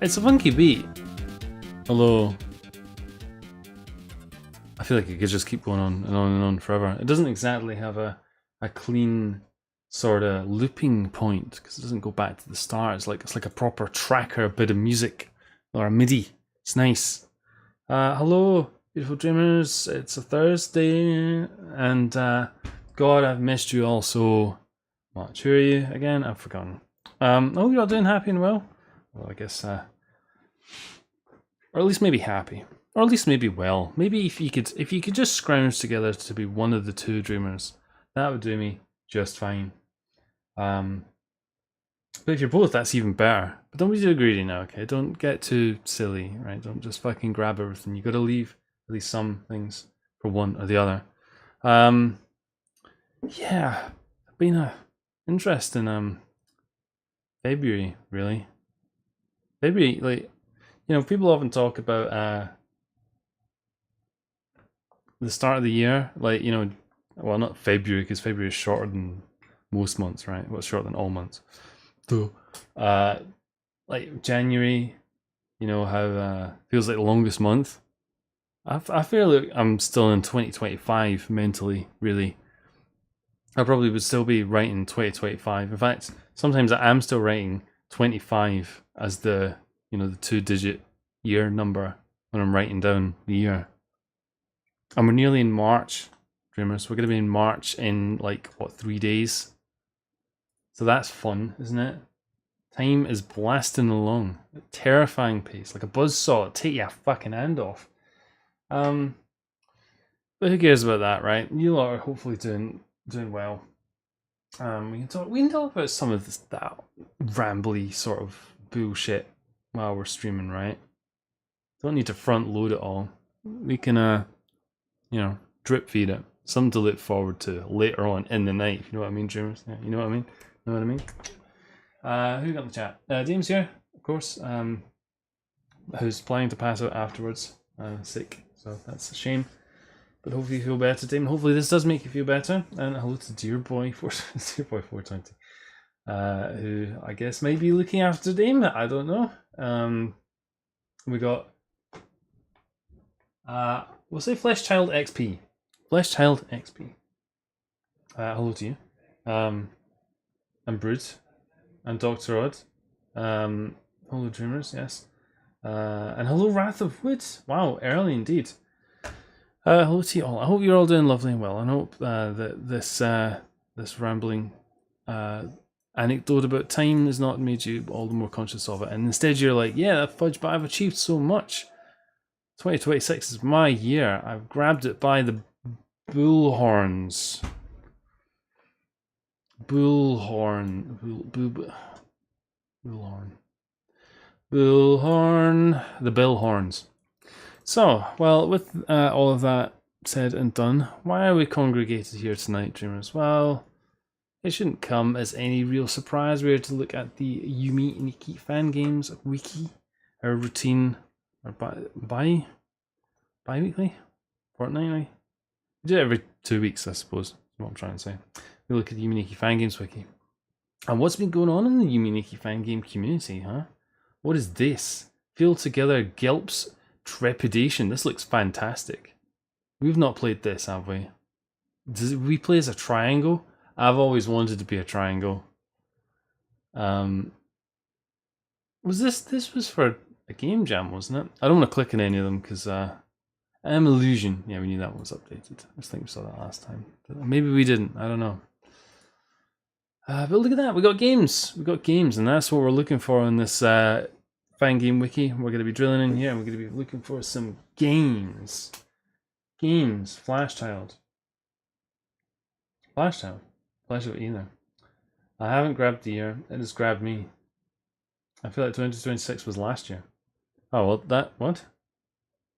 It's a funky beat, although I feel like it could just keep going on and on and on forever. It doesn't exactly have a clean sort of looping point because it doesn't go back to the start. It's like a proper tracker bit of music or a MIDI. It's nice. Hello, beautiful dreamers. It's a Thursday, and God, I've missed you all so much. Who are you again? I've forgotten. Oh, you're all doing happy and well. Well, I guess, or at least maybe happy, or at least maybe well. Maybe if you could just scrounge together to be one of the two dreamers, that would do me just fine. But if you're both, that's even better. But don't be too greedy now, okay? Don't get too silly, right? Don't just fucking grab everything. You got to leave at least some things for one or the other. Yeah, been a interesting February, really. February, like, you know, people often talk about the start of the year, like, you know, well, not February, because February is shorter than most months, right? Well, it's shorter than all months. So, like January, you know, how feels like the longest month. I feel like I'm still in 2025 mentally, really. I probably would still be writing 2025. In fact, sometimes I am still writing 25 as the, you know, the 2-digit year number when I'm writing down the year. And we're nearly in March, dreamers. We're going to be in March in like, what, 3 days? So that's fun, isn't it? Time is blasting along at a terrifying pace, like a buzzsaw. Take your fucking hand off. But who cares about that, right? You lot are hopefully doing well. We can talk about some of this, that rambly sort of bullshit while we're streaming, right? Don't need to front load it all. We can you know, drip feed it. Something to look forward to later on in the night, if you know what I mean, dreamers. Yeah, you know what I mean? Know what I mean? Who got in the chat? James here, of course. Who's planning to pass out afterwards. Sick, so that's a shame. But hopefully you feel better, Damon. Hopefully this does make you feel better. And hello to Dearboy420, who I guess may be looking after Damon. I don't know. We got we'll say Fleshchild XP. Fleshchild XP. Hello to you. And Brood. And Dr. Odd. Hello Dreamers, yes. And hello Wrath of Wood. Wow, early indeed. Hello to you all. I hope you're all doing lovely and well. I hope that this rambling anecdote about time has not made you all the more conscious of it. And instead you're like, yeah, that fudge, but I've achieved so much. 2026 is my year. I've grabbed it by the bullhorns. Bullhorn. The billhorns. So, well, with all of that said and done, why are we congregated here tonight, dreamers? Well, it shouldn't come as any real surprise. We're to look at the Yume Nikki fan games wiki, our routine, or bi-weekly, fortnightly. We do it every 2 weeks, I suppose. Is what I'm trying to say. We look at the Yume Nikki fan games wiki, and what's been going on in the Yume Nikki fan game community, huh? What is this? Feel together gulps Trepidation. This looks fantastic. We've not played this, have we? Does we play as a triangle? I've always wanted to be a triangle. Was this was for a game jam, wasn't it? I don't want to click on any of them because Illusion. Yeah, we knew that one was updated. I just think we saw that last time. But maybe we didn't. I don't know. But look at that. We got games. We got games, and that's what we're looking for in this fan game wiki. We're going to be drilling in here, and we're going to be looking for some games. Games. Flash Child. Flash Child. Flash Child either. I haven't grabbed the year. It has grabbed me. I feel like 2026 was last year. Oh, well, that, what?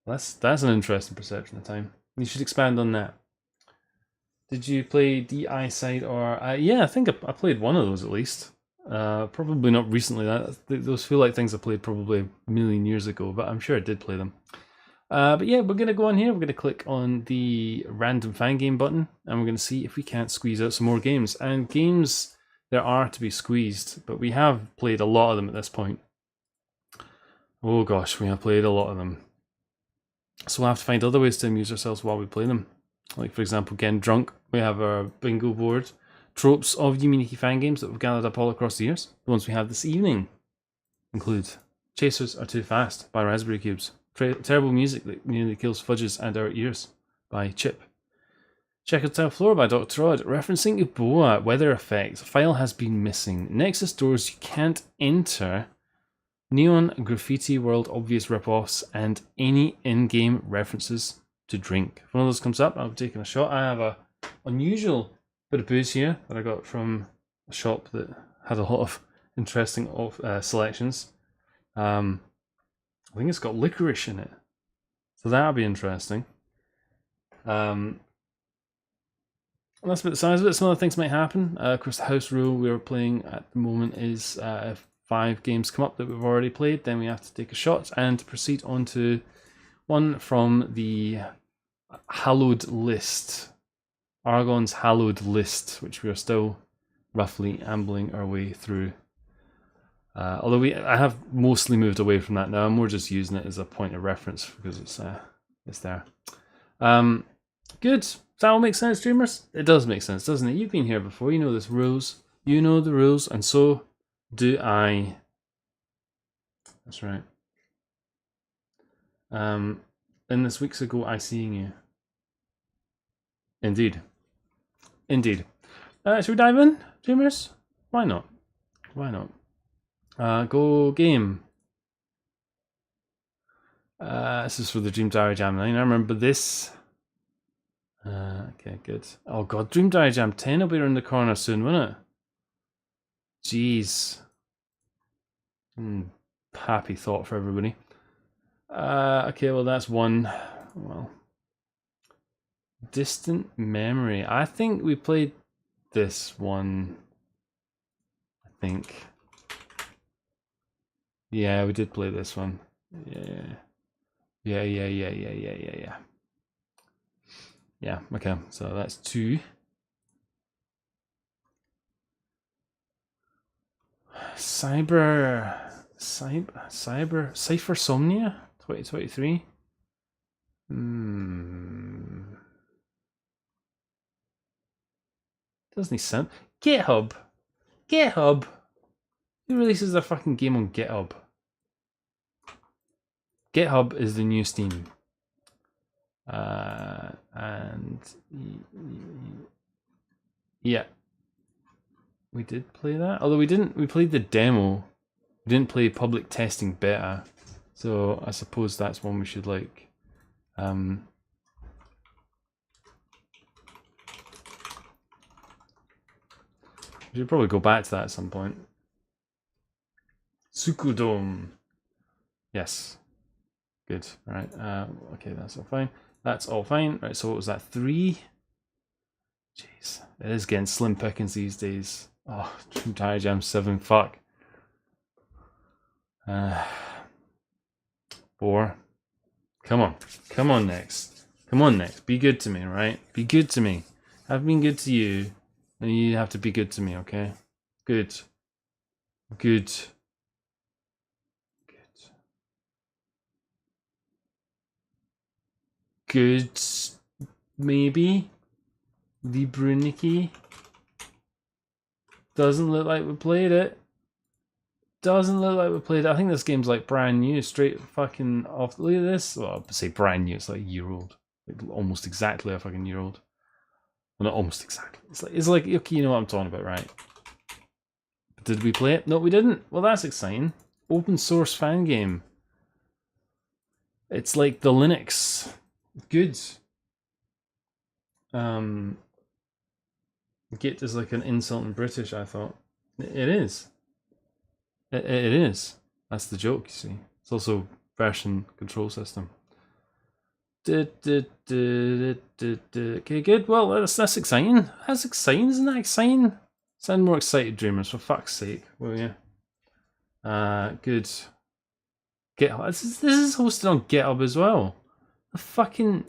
That's an interesting perception of time. You should expand on that. Did you play DI side or... yeah, I think I played one of those at least. Probably not recently. Those feel like things I played probably a million years ago, but I'm sure I did play them. But yeah, we're going to go on here. We're going to click on the random fan game button, and we're going to see if we can't squeeze out some more games. And games there are to be squeezed, but we have played a lot of them at this point. Oh gosh, we have played a lot of them. So we'll have to find other ways to amuse ourselves while we play them. Like, for example, getting drunk. We have our bingo board. Tropes of Yume Nikki fan games that we've gathered up all across the years. The ones we have this evening include Chasers Are Too Fast by Raspberry Cubes. Terrible Music That Nearly Kills Fudges and Our Ears by Chip. Checkered Tile Floor by Dr. Rod. Referencing Ebola. Weather Effects. File has been missing. Nexus Doors You Can't Enter. Neon Graffiti World Obvious Ripoffs, and any in-game references to drink. If one of those comes up, I'll be taking a shot. I have a unusual bit of booze here that I got from a shop that had a lot of interesting selections. I think it's got licorice in it, so that'll be interesting. That's a bit the size of it. Some other things might happen. Of course, the house rule we're playing at the moment is if 5 games come up that we've already played, then we have to take a shot and proceed on to one from the hallowed list. Aragon's hallowed list, which we are still roughly ambling our way through. Although I have mostly moved away from that now. I'm more just using it as a point of reference because it's there. Good. Does that all make sense, streamers? It does make sense, doesn't it? You've been here before. You know this rules. You know the rules, and so do I. That's right. In this weeks ago, I seeing you. Indeed. Indeed. Should we dive in, streamers? Why not? Why not? Go game. This is for the Dream Diary Jam 9. I remember this. Okay, good. Oh god, Dream Diary Jam 10 will be around the corner soon, won't it? Jeez. Happy thought for everybody. Okay, well that's one. Well, Distant Memory. I think we played this one. I think. Yeah, we did play this one. Yeah. Yeah, okay, so that's 2. Cyphersomnia 2023. Doesn't sound. GitHub. Who releases their fucking game on GitHub? GitHub is the new Steam. And yeah, we did play that. Although we played the demo. We didn't play public testing beta. So I suppose that's one we should like. We should probably go back to that at some point. Sukudome. Yes. Good. All right. Okay, that's all fine. That's all fine. Right, so what was that? 3? Jeez. It is getting slim pickings these days. Oh, Dream Diary Jam 7. Fuck. 4. Come on. Come on next. Come on next. Be good to me, right? Be good to me. I've been good to you. And you have to be good to me, okay? Good. Good. good, maybe. LIBRE Nikki. Doesn't look like we played it. Doesn't look like we played it. I think this game's like brand new, straight fucking off. Look at this. Well, I'd say brand new, it's like a year old. Like almost exactly a fucking year old. Well, not almost exactly. It's like okay, you know what I'm talking about, right? Did we play it? No, we didn't. Well, that's exciting. Open source fan game. It's like the Linux. Good. Git is like an insult in British, I thought. It is. It is. That's the joke, you see. It's also version control system. Okay, good. Well, that's exciting. That's exciting, isn't that exciting? Sound more excited, dreamers, for fuck's sake, will you? Good. GitHub. This is hosted on GitHub as well. The fucking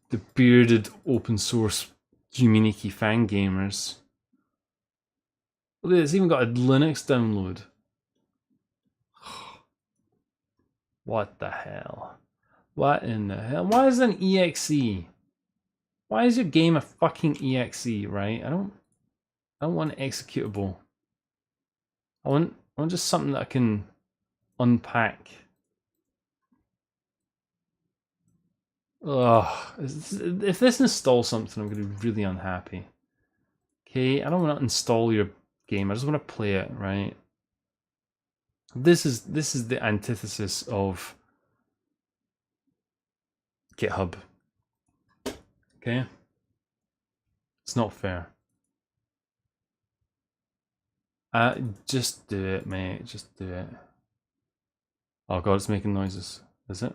the bearded open source Yume Nikki fan gamers. Look at this, it's even got a Linux download. What the hell? What in the hell? Why is it an exe? Why is your game a fucking exe, right? I don't want an executable. I want just something that I can unpack. Ugh. If this installs something, I'm going to be really unhappy. Okay, I don't want to install your game. I just want to play it, right? This is the antithesis of GitHub. Okay? It's not fair. Just do it, mate. Just do it. Oh god, it's making noises. Is it?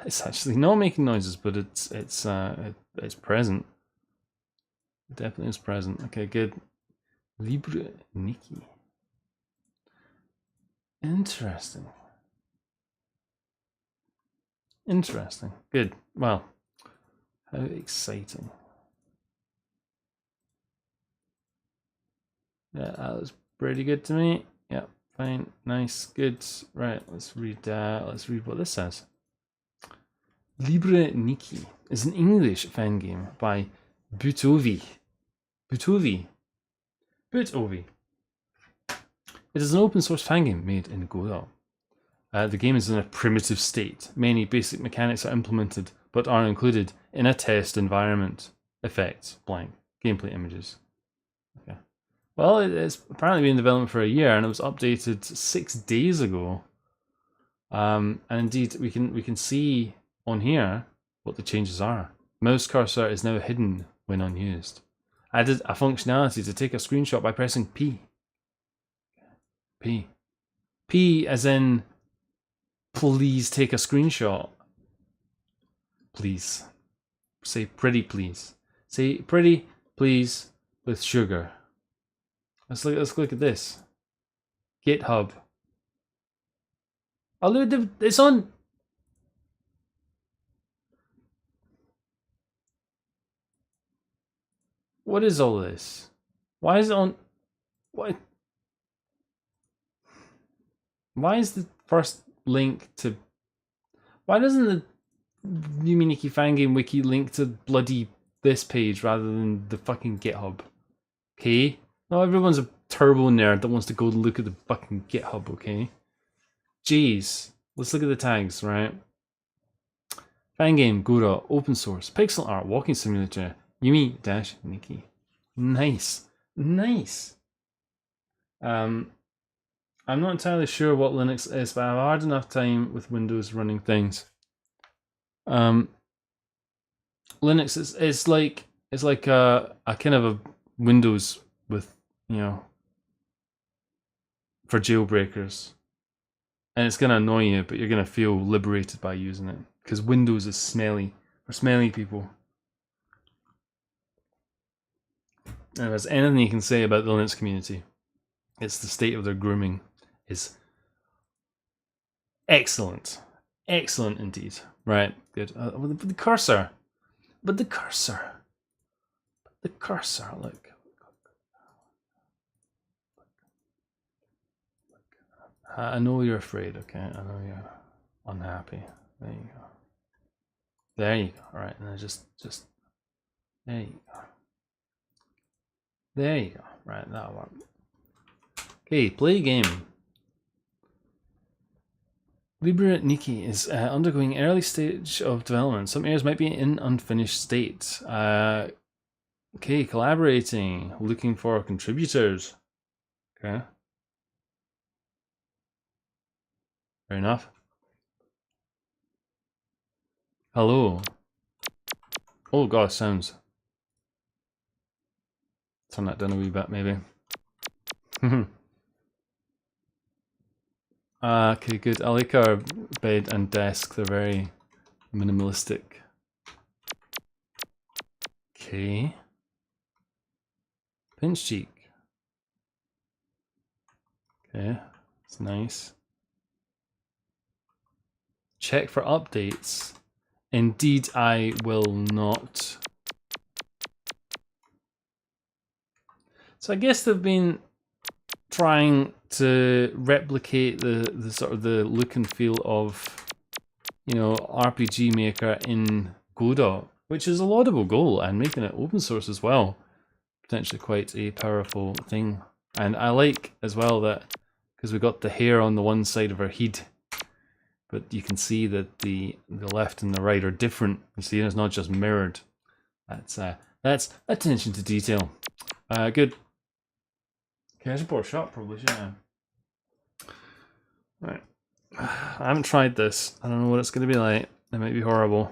It's actually not making noises, but it's present. It definitely is present. Okay, good. LIBRE Nikki. Interesting. Interesting. Good. Well, how exciting. Yeah, that was pretty good to me. Yeah, fine, nice, good. Right, let's read what this says. LIBRE Nikki is an English fan game by Butovi. It is an open source fan game made in Godot. The game is in a primitive state. Many basic mechanics are implemented, but are included in a test environment. Effects, blank. Gameplay images. Okay. Well, it's apparently been in development for a year, and it was updated 6 days ago. And indeed, we can see on here what the changes are. Mouse cursor is now hidden when unused. Added a functionality to take a screenshot by pressing P. P as in, please take a screenshot. Please. Say pretty please. Say pretty please with sugar. Let's look at this. GitHub. Oh look, it's on. What is all this? Why is it on? What? Why is the first link to? Why doesn't the Yume Nikki fangame wiki link to bloody this page rather than the fucking GitHub? Okay. No, everyone's a turbo nerd that wants to go look at the fucking GitHub, okay? Jeez. Let's look at the tags, right? Fangame, Godot, open source, pixel art, walking simulator, Yume-Nikki. Nice. Nice. I'm not entirely sure what Linux is, but I have a hard enough time with Windows running things. Linux is like a kind of a Windows with, you know, for jailbreakers, and it's gonna annoy you, but you're gonna feel liberated by using it because Windows is smelly for smelly people. And if there's anything you can say about the Linux community, it's the state of their grooming is excellent, excellent indeed. Right, good. But the cursor, look. I know you're afraid, okay? I know you're unhappy. There you go. There you go. Alright, and then just there you go. There you go. Right, that'll work. Okay, play game. LIBRE Nikki is undergoing early stage of development. Some areas might be in unfinished state. Okay, collaborating, looking for contributors. Okay. Fair enough. Hello. Oh god, sounds. Turn that down a wee bit, maybe. Okay, good. I like our bed and desk. They're very minimalistic. Okay. Pinch cheek. Okay, it's nice. Check for updates. Indeed, I will not. So I guess they've been trying to replicate the sort of the look and feel of, you know, RPG Maker in Godot, which is a laudable goal, and making it open source as well, potentially quite a powerful thing. And I like as well that because we got the hair on the one side of our head, but you can see that the left and the right are different. You see, it's not just mirrored. That's attention to detail. Good. Okay, I should pour a shot probably, shouldn't I? Right. I haven't tried this. I don't know what it's going to be like. It might be horrible.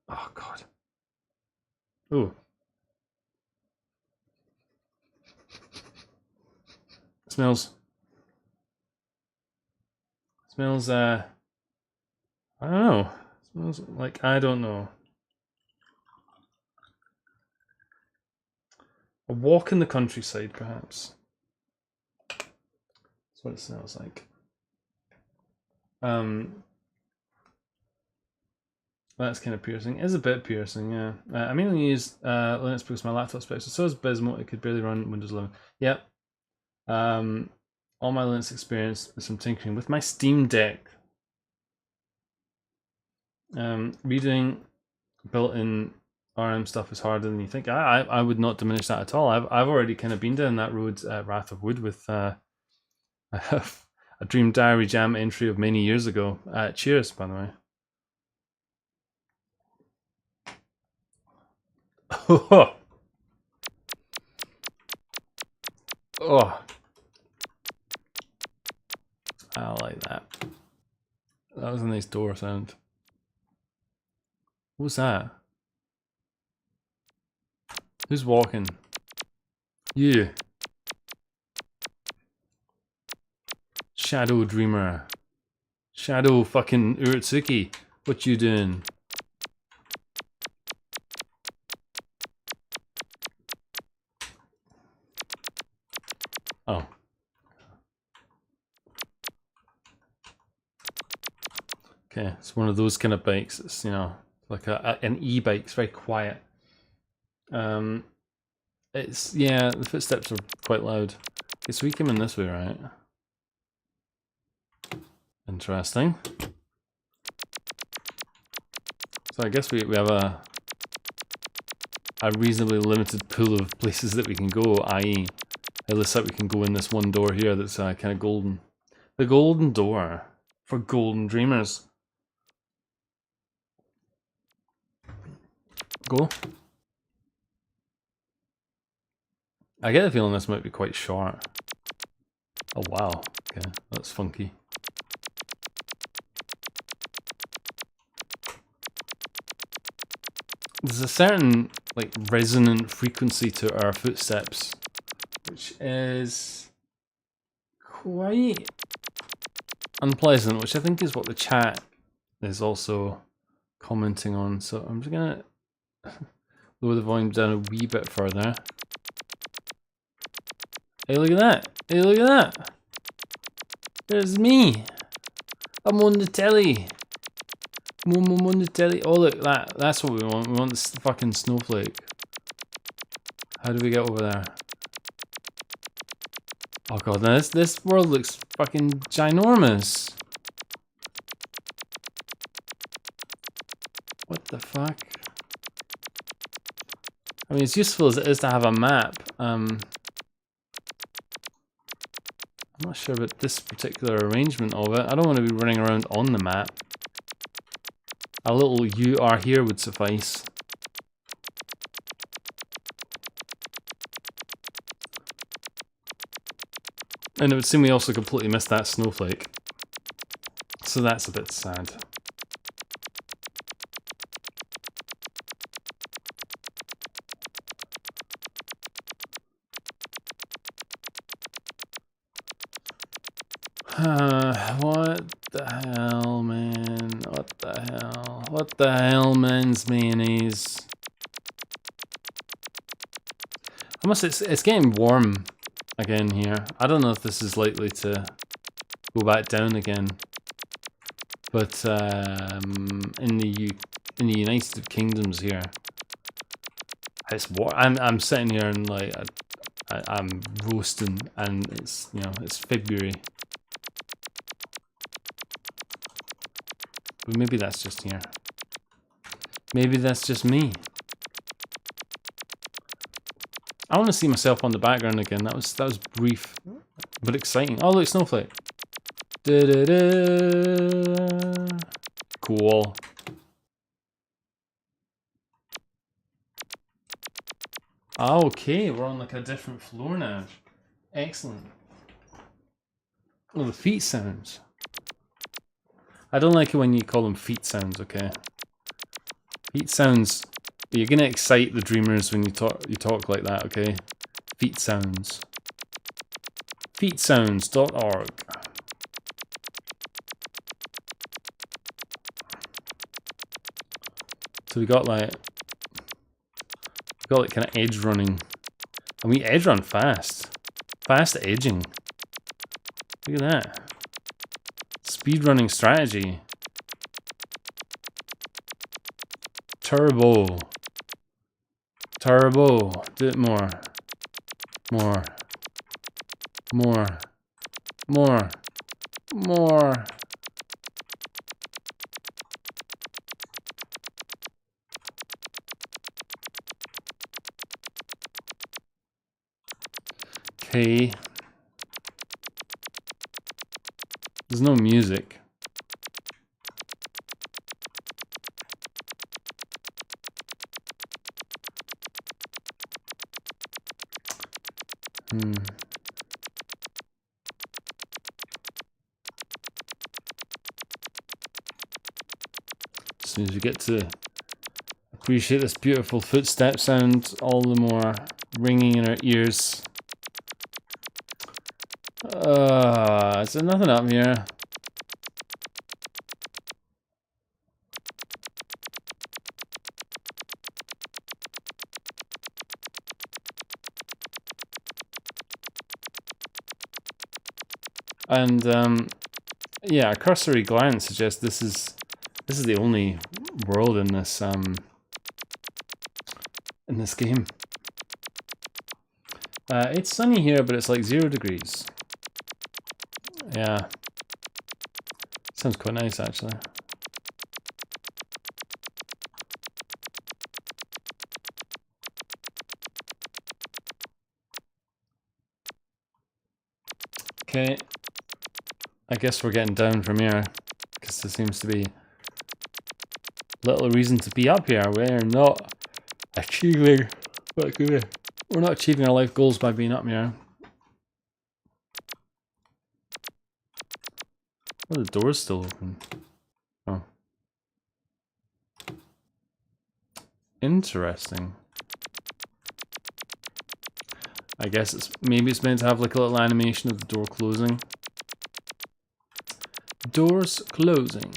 Oh god. Ooh. Smells, I don't know. Smells like, I don't know. A walk in the countryside, perhaps. That's what it smells like. That's kind of piercing. It is a bit piercing, yeah. I mainly use Linux because my laptop specs. So is Bismo. It could barely run Windows 11. Yep. All my Linux experience is from tinkering with my Steam Deck. Redoing built-in RM stuff is harder than you think. I would not diminish that at all. I've already kind of been down that road at Wrath of Wood with I have a Dream Diary Jam entry of many years ago. Cheers, by the way. Oh, oh, I like that. That was a nice door sound. What's that? Who's walking? You. Shadow Dreamer. Shadow fucking Urutsuki. What you doing? Oh. Okay, it's one of those kind of bikes. It's, you know, like an e-bike. It's very quiet. It's, yeah, the footsteps are quite loud. Okay, so we came in this way, right? Interesting. So I guess we have a reasonably limited pool of places that we can go, i.e. it looks like we can go in this one door here that's kind of golden. The golden door for golden dreamers. Go. I get the feeling this might be quite short. Oh wow, okay, that's funky. There's a certain like resonant frequency to our footsteps, which is quite unpleasant, which I think is what the chat is also commenting on. So I'm just gonna lower the volume down a wee bit further. Hey, look at that! Hey, look at that! There's me! I'm on the telly! I'm on the telly. Oh look, that's what we want. We want this fucking snowflake. How do we get over there? Oh god, now this world looks fucking ginormous. What the fuck? I mean, as useful as it is to have a map, I'm not sure about this particular arrangement of it. I don't want to be running around on the map. A little "you are here" would suffice. And it would seem we also completely missed that snowflake. So that's a bit sad. What the hell, man? What the hell? What the hell, man's mayonnaise? I must. It's getting warm again here. I don't know if this is likely to go back down again, but in the United Kingdoms here, it's warm. I'm sitting here and like I'm roasting, and it's, you know, it's February. But maybe that's just here. Maybe that's just me. I want to see myself on the background again. That was brief, but exciting. Oh look, snowflake. Da-da-da. Cool. Okay, we're on like a different floor now. Excellent. Oh, the feet sounds. I don't like it when you call them feet sounds, okay? Feet sounds. You're gonna excite the dreamers when you talk like that, okay? Feet sounds. Feetsounds.org. So we got like kind of edge running. And we edge run fast. Fast edging. Look at that. Speedrunning strategy. Turbo. Turbo. Do it more. More. More. More. More. Okay. There's no music. As soon as we get to appreciate this beautiful footstep sound, all the more ringing in our ears. Is there nothing up here? And yeah, a cursory glance suggests this is the only world in this game. It's sunny here, but it's like 0 degrees. Yeah, sounds quite nice actually. Okay, I guess we're getting down from here because there seems to be little reason to be up here. We're not achieving our life goals by being up here. Oh, the door's still open. Oh. Interesting. I guess maybe it's meant to have like a little animation of the door closing. Doors closing.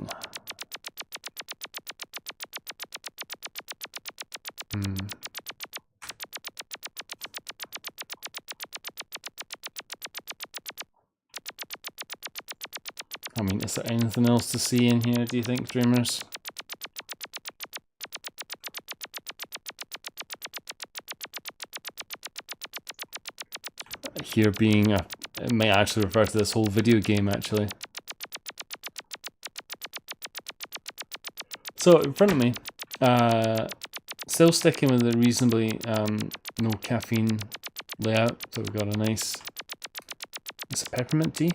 I mean, is there anything else to see in here, do you think, dreamers? Here being a it may actually refer to this whole video game actually. So in front of me, still sticking with the reasonably no caffeine layout. So we've got a nice, it's a peppermint tea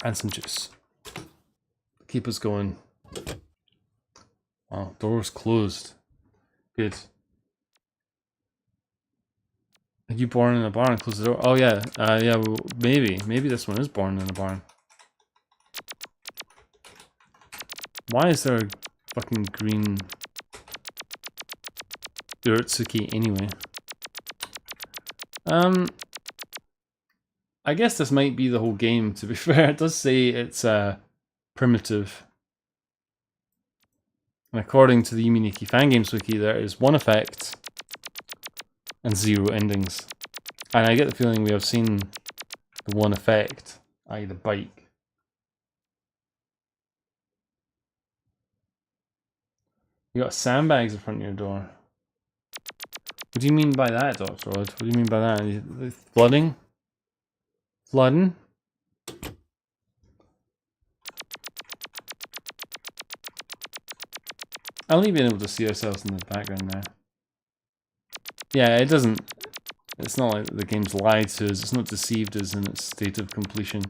and some juice. Keep us going. Oh, door's closed. Good. Are you born in a barn? Close the door. Oh yeah, yeah. Well, maybe this one is born in a barn. Why is there a fucking green Urtsuki anyway? I guess this might be the whole game. To be fair, it does say it's primitive. And according to the Yume Nikki Fangames wiki, there is one effect and 0 endings. And I get the feeling we have seen the one effect, i.e. the bike. You got sandbags in front of your door. What do you mean by that, Dr. Rod? What do you mean by that? Flooding? Flooding? I'll leave being able to see ourselves in the background there. Yeah, it doesn't... It's not like the game's lied to us. It's not deceived us in its state of completion.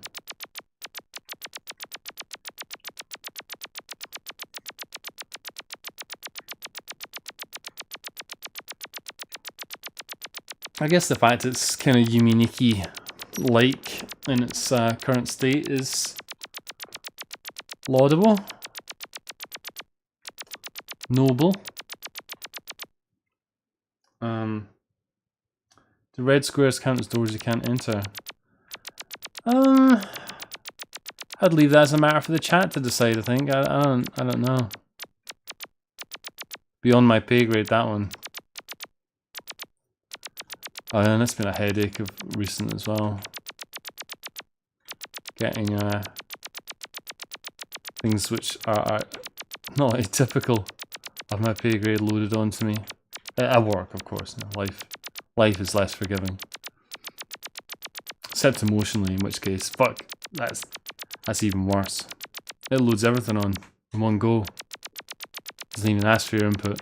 I guess the fact it's kind of Yume Nikki-like in its current state is laudable. Noble. The red squares count as doors you can't enter. I'd leave that as a matter for the chat to decide. I think I don't know. Beyond my pay grade, that one. Oh, and it's been a headache of recent as well. Getting things which are not atypical of my pay grade loaded onto me. At work, of course. No, life is less forgiving. Except emotionally, in which case, fuck, that's even worse. It loads everything on in one go. Doesn't even ask for your input.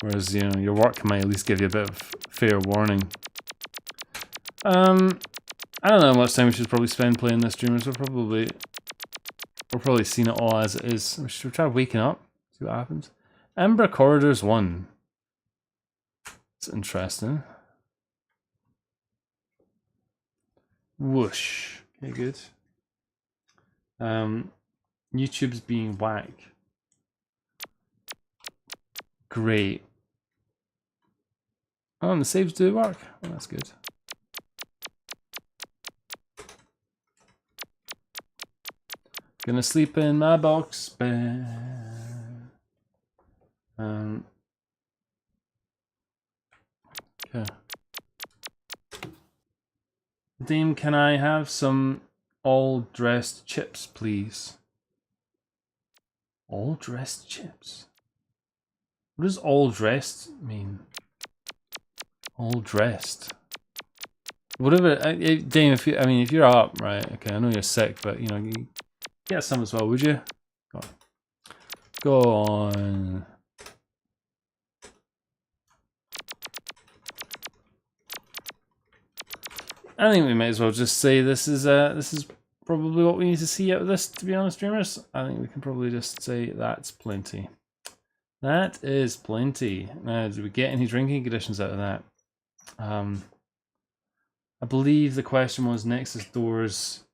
Whereas, you know, your work might at least give you a bit of fair warning. I don't know how much time we should probably spend playing this, streamers. We're probably seeing it all as it is. We should try waking up, see what happens. Ember Corridors 1. It's interesting. Whoosh. Okay, good. YouTube's being whack. Great. Oh, and the saves do work. Oh, that's good. Gonna sleep in my box bed. Okay. Dame, can I have some all-dressed chips, please? All-dressed chips? What does all-dressed mean? All-dressed. Whatever, Dame, if you're up, right, okay, I know you're sick, but, you know, you get some as well, would you? Go on. I think we might as well just say this is probably what we need to see out of this, to be honest, streamers. I think we can probably just say that's plenty. That is plenty. Now, did we get any drinking conditions out of that? I believe the question was Nexus doors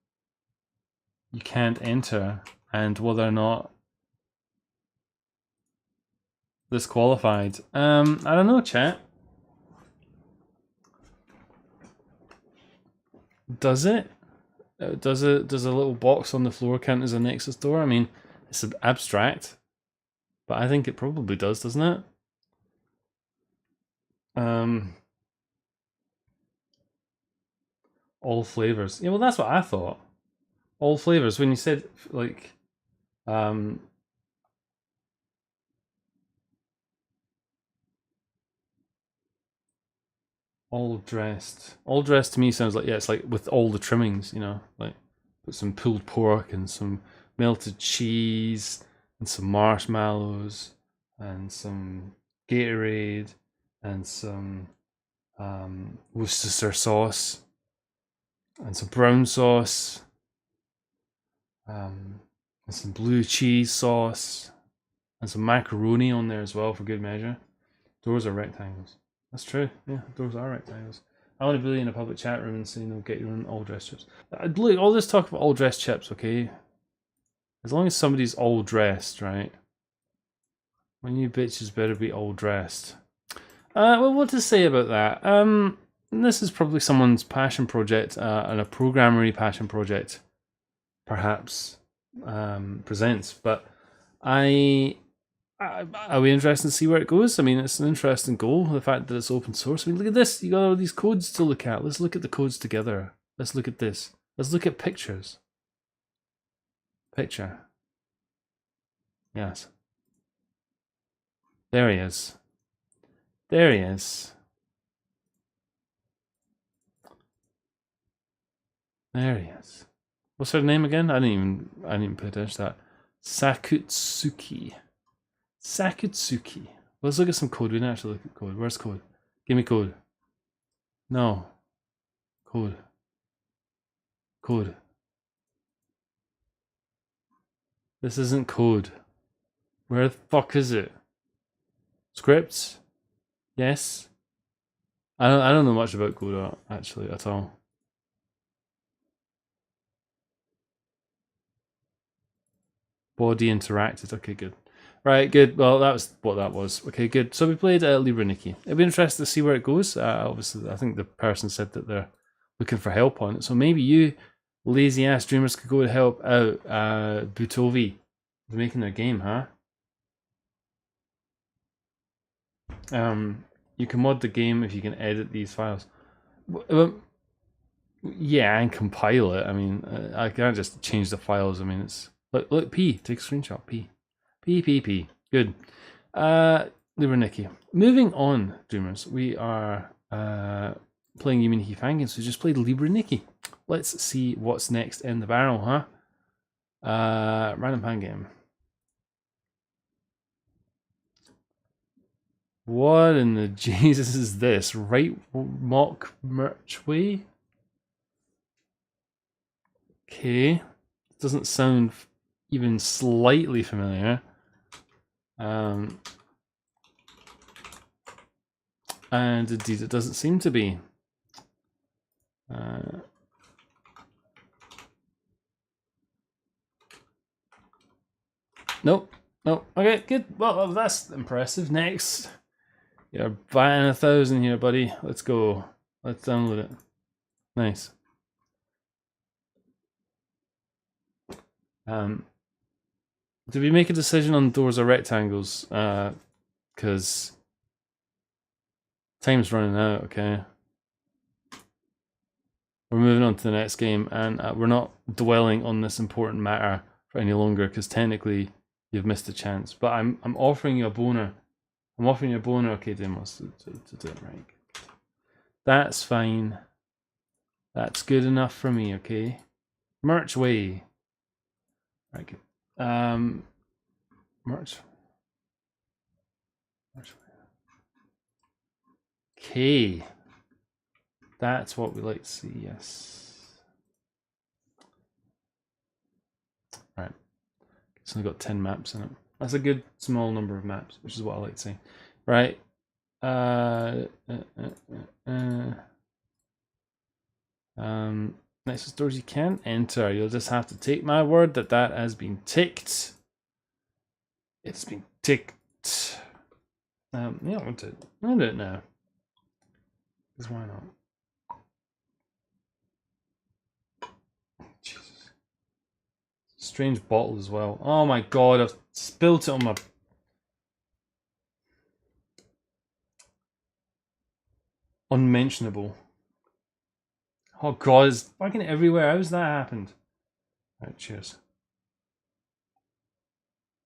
you can't enter, and whether or not this qualified. I don't know, chat. Does it? Does a little box on the floor count as a Nexus door? I mean, it's abstract, but I think it probably does, doesn't it? All flavors. Yeah, well, that's what I thought. All flavors. When you said like, All dressed. All dressed to me sounds like, yeah, it's like with all the trimmings, you know, like put some pulled pork and some melted cheese and some marshmallows and some Gatorade and some Worcestershire sauce and some brown sauce and some blue cheese sauce and some macaroni on there as well for good measure. Doors are rectangles. That's true. Yeah, doors are rectangles. I want to be in a public chat room and say, you know, get your own all dressed chips. Look, all this talk about all dressed chips, okay? As long as somebody's all dressed, right? When you bitches better be all dressed. Well, what to say about that? This is probably someone's passion project, and a programmery passion project, perhaps, presents. But are we interested to see where it goes? I mean, it's an interesting goal, the fact that it's open source. I mean, look at this. You got all these codes to look at. Let's look at the codes together. Let's look at this. Let's look at pictures. Picture. Yes. There he is. There he is. There he is. What's her name again? I didn't even pay attention to that. Sakutsuki. Sakutsuki. Let's look at some code. We didn't actually look at code. Where's code? Give me code. No. Code. Code. This isn't code. Where the fuck is it? Scripts? Yes. I don't know much about Godot actually at all. Body interacted. Okay, good. Right, good. Well, that was what that was. Okay, good. So we played LIBRE Nikki. It'd be interesting to see where it goes. Obviously, I think the person said that they're looking for help on it. So maybe you lazy ass dreamers could go and help out Butovi making their game, huh? You can mod the game if you can edit these files. Yeah, and compile it. I mean, I can't just change the files. I mean, it's look P. Take a screenshot. P. Good. LIBRE Nikki. Moving on, Dreamers. We are playing Yume Nikki fan games. So we just played LIBRE Nikki. Let's see what's next in the barrel, huh? Random fan game. What in the Jesus is this? RIGHTMOCK MIRCHWAY? Okay. Doesn't sound even slightly familiar. And indeed it doesn't seem to be. Nope. Okay, good. Well, that's impressive. Next. You're buying 1,000 here, buddy. Let's go. Let's download it. Nice. Did we make a decision on doors or rectangles? Because time's running out, okay? We're moving on to the next game, and we're not dwelling on this important matter for any longer, because technically you've missed a chance. But I'm offering you a boner. I'm offering you a boner, okay, Demos, to do it right. That's fine. That's good enough for me, okay? MIRCHWAY. Right, good. March. Okay. That's what we like to see, yes. Right. It's only got 10 maps in it. That's a good small number of maps, which is what I like to see. Right. Next to doors you can't enter. You'll just have to take my word that that has been ticked. It's been ticked. Yeah, I'll do it. I'll do it now. Because why not? Jesus. Strange bottle as well. Oh my god, I've spilt it on my... Unmentionable. Oh god, it's fucking everywhere. How's that happened? Right, cheers.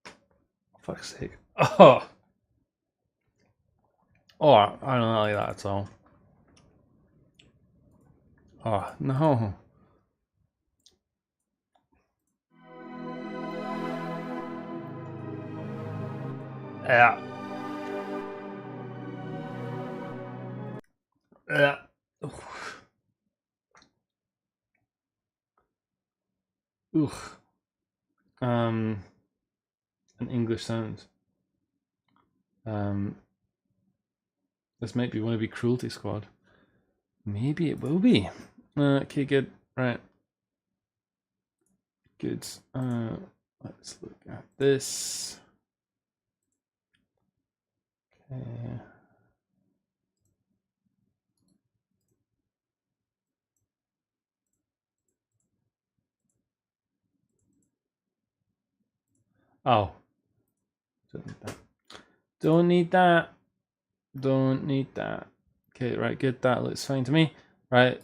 For fuck's sake. Oh! Oh, I don't like that at all. Oh, no. Yeah. Yeah. Ugh. An English sound. This might be wannabe Cruelty Squad. Maybe it will be. Okay, good. Right. Good. Let's look at this. Okay. Oh. Don't need that. Don't need that. Don't need that. Okay, right, good. That looks fine to me. Right,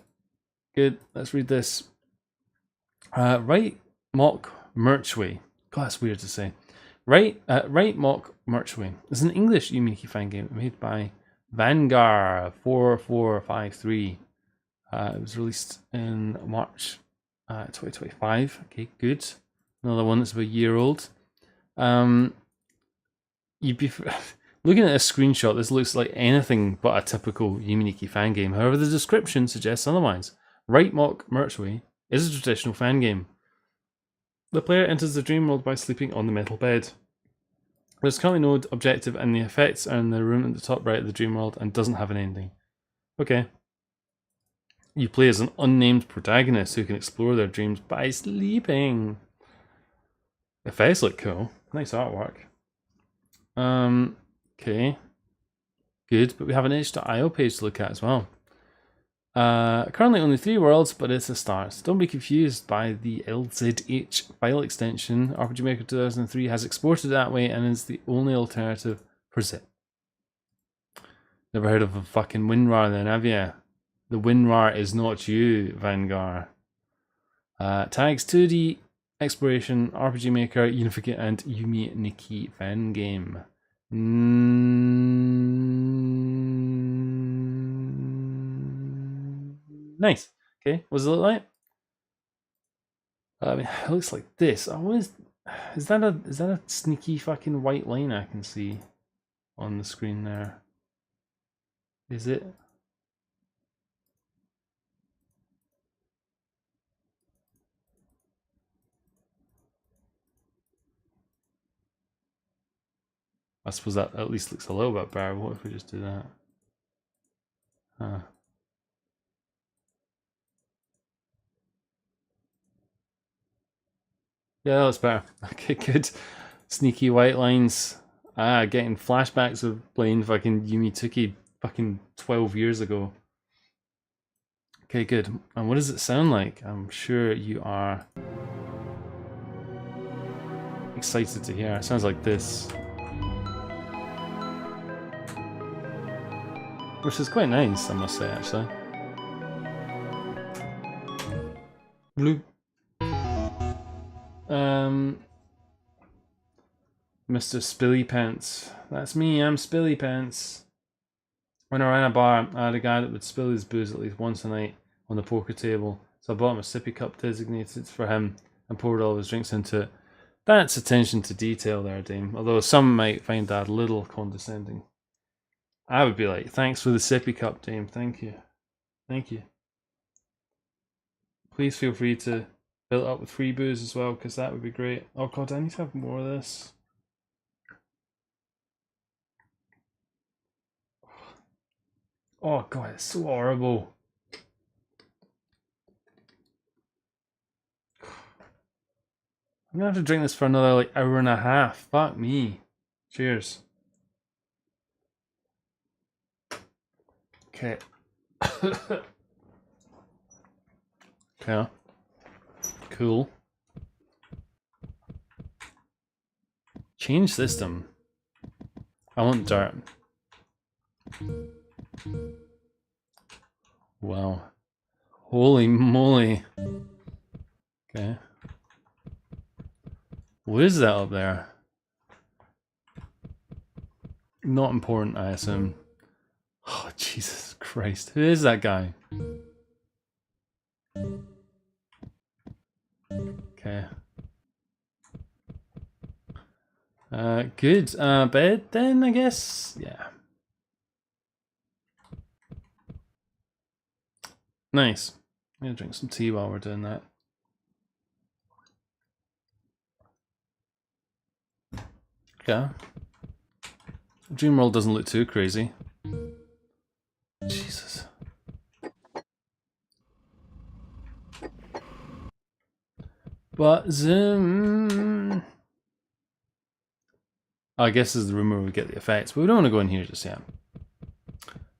good. Let's read this. RIGHTMOCK MIRCHWAY. God, that's weird to say. RIGHTMOCK MIRCHWAY is an English Yume Nikki fan game made by Vanguard 4453. It was released in March 2025. Okay, good. Another one that's about a year old. You'd be looking at a screenshot. This looks like anything but a typical Yume Nikki fan game. However, the description suggests otherwise. RIGHTMOCK MIRCHWAY is a traditional fan game. The player enters the dream world by sleeping on the metal bed. There's currently no objective, and the effects are in the room at the top right of the dream world and doesn't have an ending. Okay. You play as an unnamed protagonist who can explore their dreams by sleeping. The effects look cool. Nice artwork. Okay. Good, but we have an itch.io page to look at as well. Currently only 3 worlds, but it's a start. Don't be confused by the LZH file extension. RPG Maker 2003 has exported that way and is the only alternative for zip. Never heard of a fucking WinRAR then, have you? The WinRAR is not you, Vanguard. Tags 2D exploration, RPG Maker, Unificate, and Yume Nikki fan game. Nice. Okay, what does it look like? I mean, it looks like this. Is that a sneaky fucking white line I can see on the screen there? Is it? I suppose that at least looks a little bit better. What if we just do that? Huh. Yeah, that's better. Okay, good. Sneaky white lines. Getting flashbacks of playing fucking Yume Nikki fucking 12 years ago. Okay, good. And what does it sound like? I'm sure you are excited to hear. It sounds like this. Which is quite nice, I must say, actually. Blue. Mr. Spilly Pants. That's me, I'm Spilly Pants. When I ran a bar, I had a guy that would spill his booze at least once a night on the poker table, so I bought him a sippy cup designated for him and poured all of his drinks into it. That's attention to detail there, Dame, although some might find that a little condescending. I would be like, thanks for the sippy cup, Dame, thank you. Thank you. Please feel free to fill it up with free booze as well, because that would be great. Oh god, I need to have more of this. Oh god, it's so horrible. I'm gonna have to drink this for another like hour and a half. Fuck me. Cheers. Okay. Okay. Cool. Change system. I want dirt. Wow. Holy moly. Okay. What is that up there? Not important, I assume. Oh, Jesus Christ. Who is that guy? Okay. Good. Bed then, I guess? Yeah. Nice. I'm gonna drink some tea while we're doing that. Yeah. Dreamworld doesn't look too crazy. Jesus. But Zoom... I guess is the room where we get the effects, but we don't want to go in here just yet.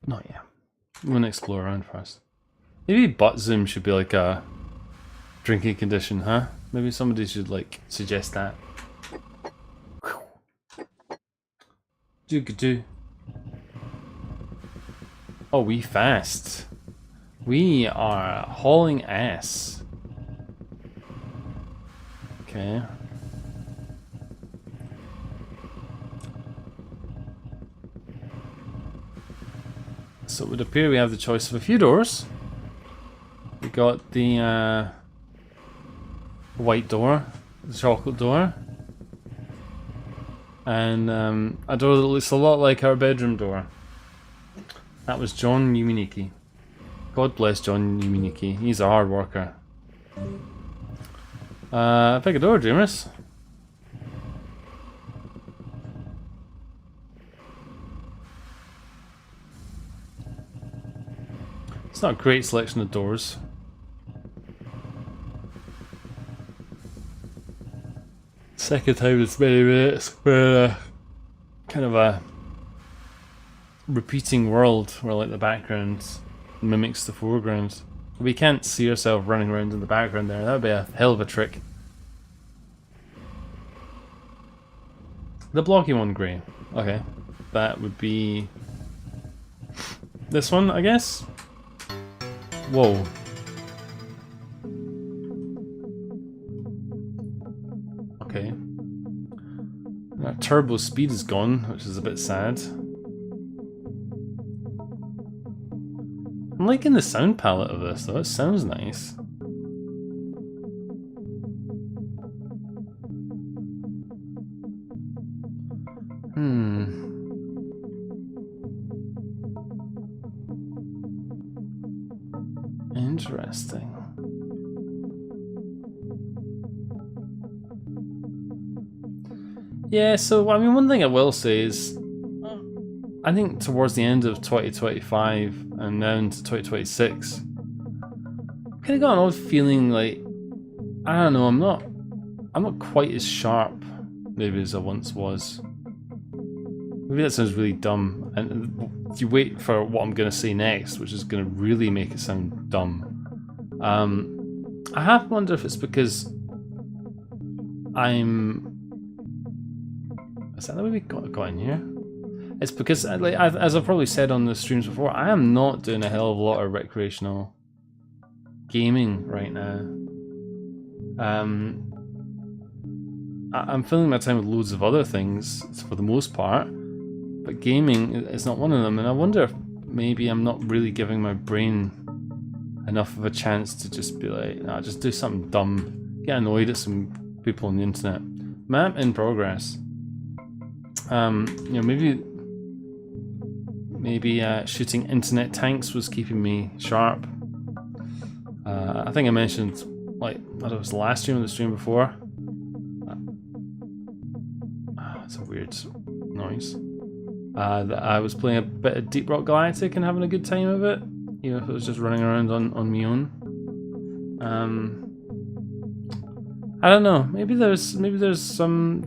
Not yet. We want to explore around first. Maybe butt zoom should be like a drinking condition, huh? Maybe somebody should like suggest that. Do. Oh, we fast. We are hauling ass. Okay. So it would appear we have the choice of a few doors. We got the white door, the chocolate door, and a door that looks a lot like our bedroom door. That was John Yume Nikki. God bless John Yume Nikki. He's a hard worker. Pick a door, Dreamers. It's not a great selection of doors. Second time in 20 minutes, where kind of a repeating world where like the background mimics the foreground. We can't see ourselves running around in the background there. That would be a hell of a trick. The blocky one, grey. Okay, that would be this one, I guess. Whoa. Okay. That turbo speed is gone, which is a bit sad. I'm liking the sound palette of this though, it sounds nice. Interesting. Yeah, so I mean, one thing I will say is, I think towards the end of 2025 and now into 2026, I've kind of got an odd feeling like, I don't know, I'm not quite as sharp maybe as I once was. Maybe that sounds really dumb, and you wait for what I'm going to say next, which is going to really make it sound dumb. I have to wonder if it's because is that the way we got in here? It's because, like, as I've probably said on the streams before, I am not doing a hell of a lot of recreational gaming right now. I'm filling my time with loads of other things for the most part, but gaming is not one of them, and I wonder if maybe I'm not really giving my brain enough of a chance to just be like, nah, just do something dumb, get annoyed at some people on the internet. Map in progress. You know, maybe shooting internet tanks was keeping me sharp. I think I mentioned, like, I don't know if it was the last stream or the stream before. It's a weird noise. That I was playing a bit of Deep Rock Galactic and having a good time of it, even if it was just running around on my own. I don't know. Maybe there's some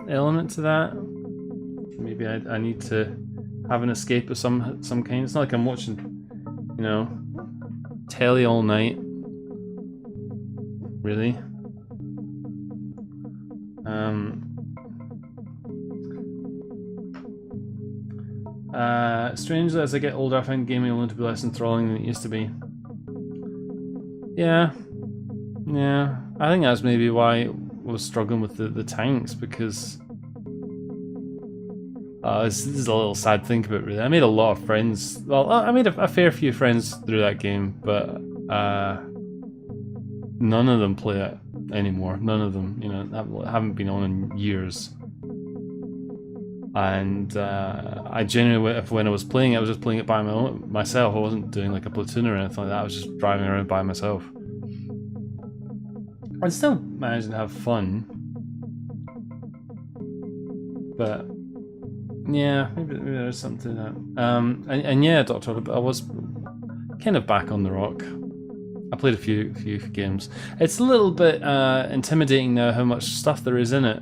element to that. Maybe I need to have an escape of some kind. It's not like I'm watching, you know, telly all night. Really. Strangely, as I get older, I find gaming alone to be less enthralling than it used to be. Yeah. I think that's maybe why I was struggling with the tanks, because this is a little sad thing about it, really. I made a lot of friends. Well, I made a fair few friends through that game, but none of them play it. anymore. None of them, you know, haven't been on in years. And I genuinely, when I was playing it, I was just playing it by myself. I wasn't doing like a platoon or anything like that. I was just driving around by myself. I still managed to have fun, but yeah, maybe there's something to that. And yeah, Doctor, I was kind of back on the rock. I played a few games. It's a little bit intimidating now how much stuff there is in it.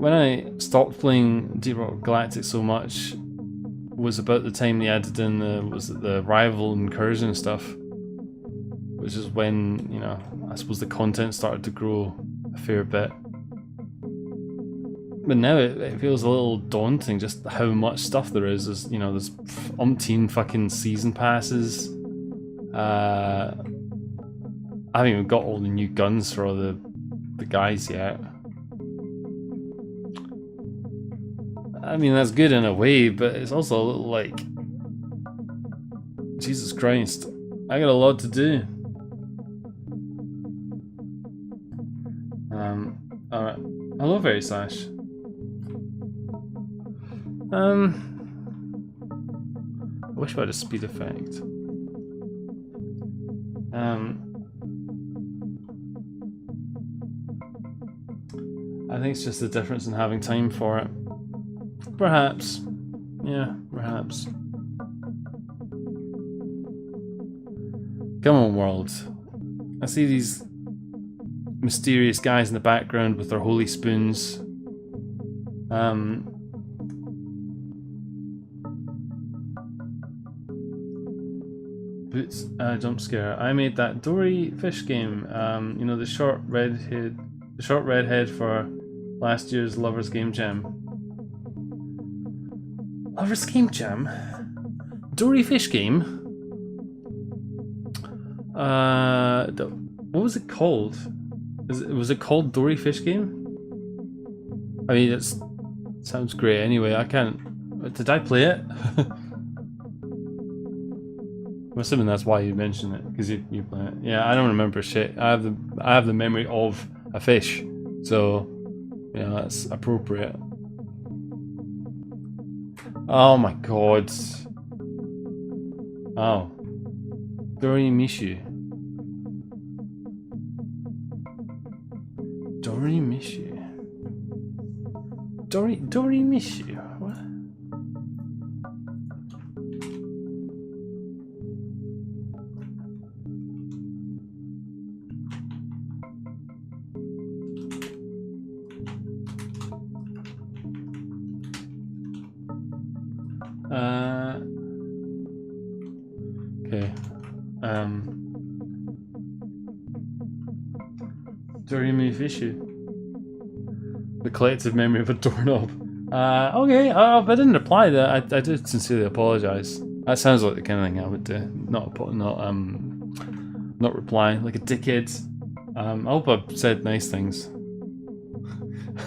When I stopped playing Deep Rock Galactic so much was about the time they added in the rival incursion stuff, which is when, you know, I suppose the content started to grow a fair bit. But now it feels a little daunting just how much stuff there is. There's, you know, there's umpteen fucking season passes. I haven't even got all the new guns for all the guys yet. I mean, that's good in a way, but it's also a little like, Jesus Christ, I got a lot to do. Alright. Hello, Very Slash. I wish I had a speed effect. I think it's just the difference in having time for it. Perhaps. Yeah, perhaps. Come on, world. I see these mysterious guys in the background with their holy spoons. Boots, jump scare. I made that Dory fish game. You know, the short redhead for last year's Lovers Game Jam. Lovers Game Jam? Dory fish game? What was it called? Was it called Dory Fish Game? I mean, it sounds great anyway. I can't. Did I play it? I'm assuming that's why you mentioned it, because you play it. Yeah, I don't remember shit. I have the memory of a fish, so yeah, that's appropriate. Oh my god. Oh. Dory Mishu. Dory Mishu. Dory Mishu. What? Okay. Dorimi Fishu. The collective memory of a doorknob. Okay, if I didn't reply to that, I do sincerely apologise. That sounds like the kind of thing I would do. Not reply like a dickhead. I hope I've said nice things.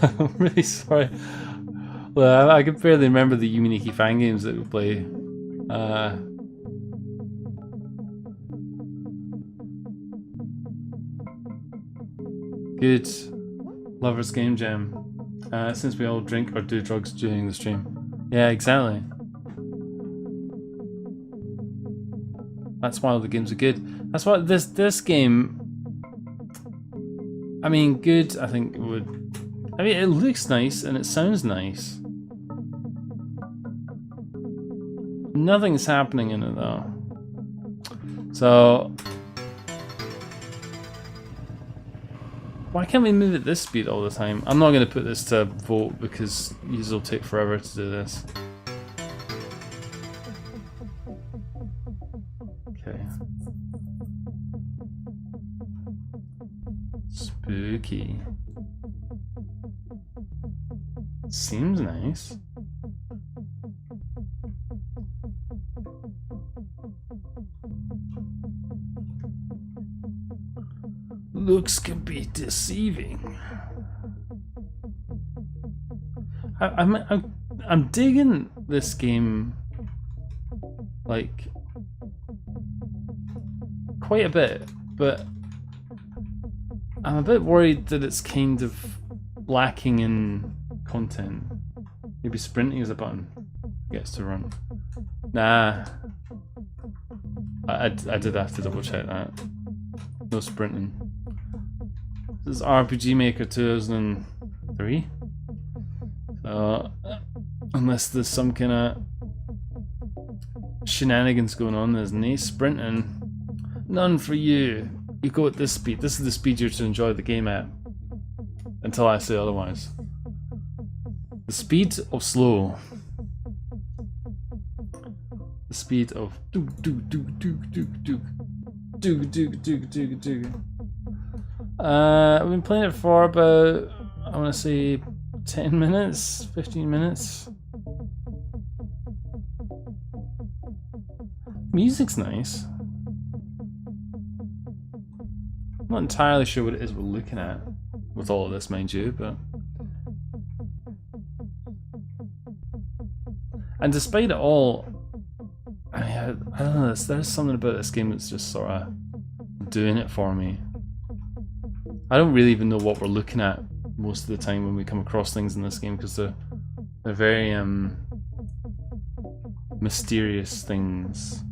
I'm really sorry. Well, I can barely remember the Yume Nikki fan games that we play. Good. Lovers Game Jam. Since we all drink or do drugs during the stream. Yeah, exactly. That's why all the games are good. That's why this game. I mean, good. I think it would. I mean, it looks nice and it sounds nice. Nothing's happening in it though. So why can't we move at this speed all the time? I'm not going to put this to vote because these will take forever to do this. Okay. Spooky. Seems nice. Looks can be deceiving. I'm digging this game like quite a bit, but I'm a bit worried that it's kind of lacking in content. Maybe sprinting is a button. Gets to run. Nah. I did have to double check that. No sprinting. This is RPG Maker 2003. So, unless there's some kind of shenanigans going on, there's no sprinting. None for you. You go at this speed. This is the speed you're to enjoy the game at. Until I say otherwise. The speed of slow. The speed of do. I've been playing it for about, I want to say 10 minutes, 15 minutes. Music's nice. I'm not entirely sure what it is we're looking at with all of this, mind you, but... And despite it all, I don't know, there's something about this game that's just sort of doing it for me. I don't really even know what we're looking at most of the time when we come across things in this game, because they're very mysterious things.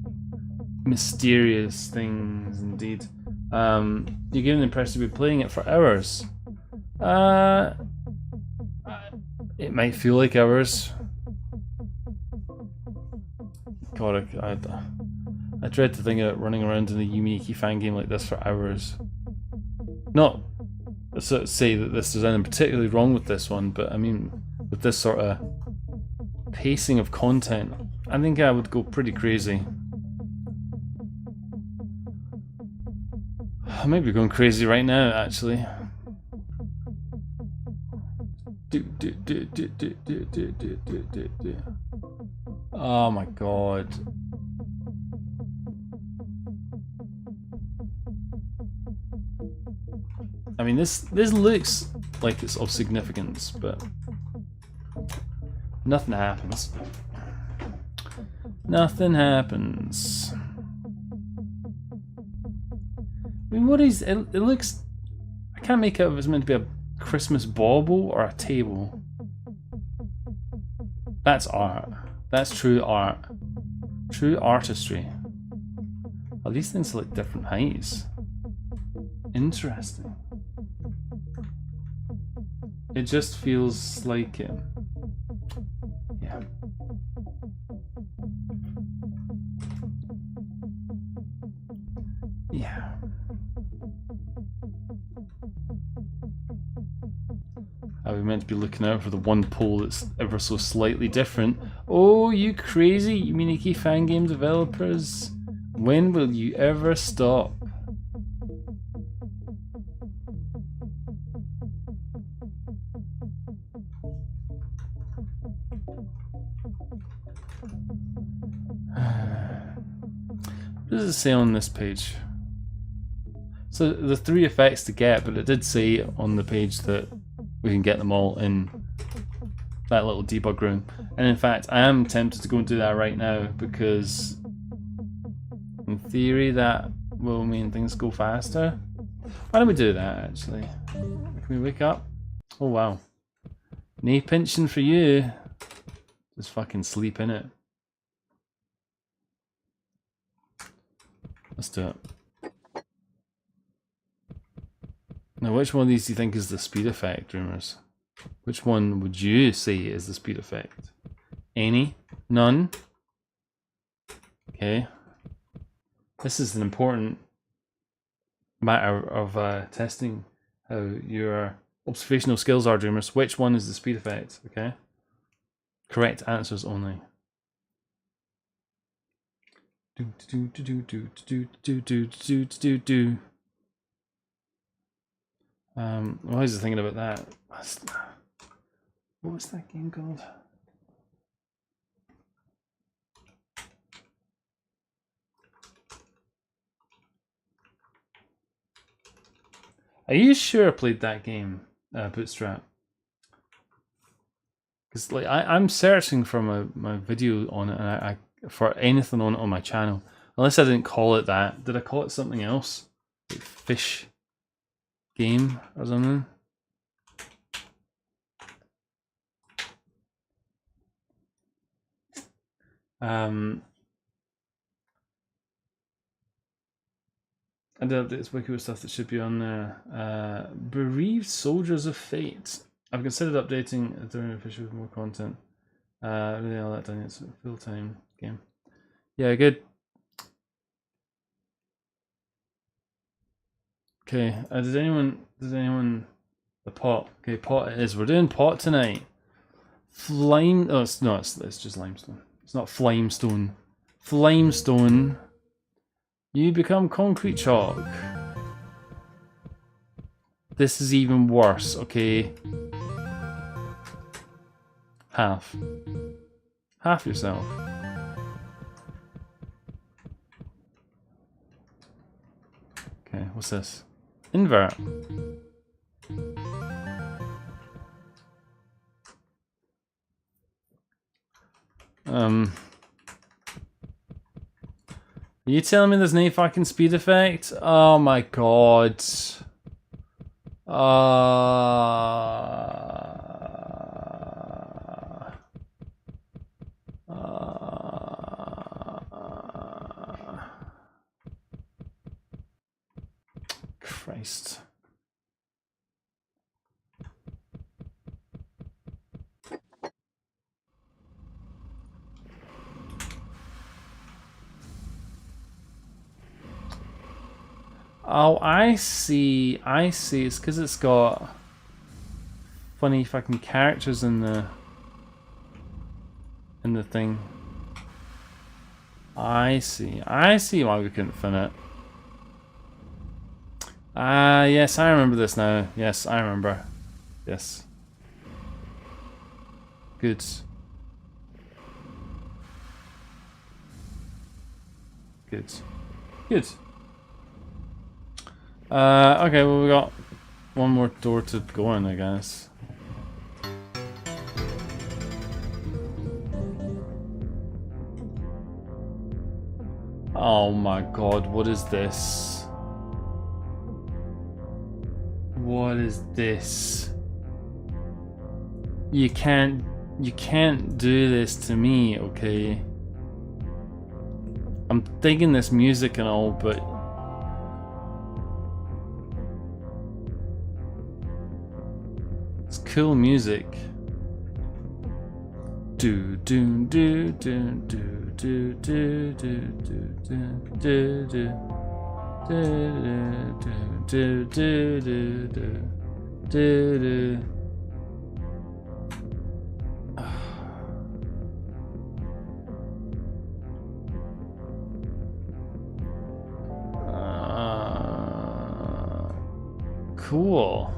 Mysterious things indeed. You're getting the impression to be playing it for hours. It might feel like hours. God, I dread to think of running around in a Yume Nikki fan game like this for hours. Not to say that there's anything particularly wrong with this one, but I mean, with this sort of pacing of content, I think I would go pretty crazy. I might be going crazy right now, actually. Oh my god. I mean, this looks like it's of significance, but nothing happens. Nothing happens. I mean, what is it? It looks. I can't make out if it's meant to be a Christmas bauble or a table. That's art. That's true art. True artistry. Oh, these things are like different heights. Interesting. It just feels like it. Yeah. Yeah. Are we meant to be looking out for the one pole that's ever so slightly different? Oh, you crazy Yume Nikki fan game developers! When will you ever stop? What does it say on this page? So the 3 effects to get, but it did say on the page that we can get them all in that little debug room. And in fact, I am tempted to go and do that right now, because in theory that will mean things go faster. Why don't we do that actually? Can we wake up? Oh wow. Knee pinching for you. Just fucking sleep in it. Let's do it. Now, which one of these do you think is the speed effect, Dreamers? Which one would you say is the speed effect? Any? None? Okay. This is an important matter of testing how your observational skills are, Dreamers. Which one is the speed effect? Okay. Correct answers only. Why was I thinking about that? What was that game called? Are you sure I played that game, Bootstrap? Because like I'm searching for my video on it, and I for anything on it on my channel, unless I didn't call it that. Did I call it something else? Like fish game or something. I did update this wiki with stuff that should be on there. Bereaved Soldiers of Fate. I've considered updating during official with more content. Really all that done. It's a full-time game. Yeah, good. Okay, did anyone the pot? Okay, pot it is. We're doing pot tonight. Flame. Oh, it's just limestone. It's not flimestone. Flimestone. You become concrete chalk. This is even worse. Okay. Half yourself. Okay, what's this? Invert. Are you telling me there's no fucking speed effect? Oh my god. Christ. Oh, I see. It's because it's got funny fucking characters in the thing. I see why we couldn't fin it. Yes, I remember this now. Yes, I remember. Yes. Good. Good. Okay, well we got one more door to go in, I guess. Oh my god, what is this? What is this? You can't do this to me, okay? I'm digging this music and all, but it's cool music. Do do do do do do do do do do do. Cool.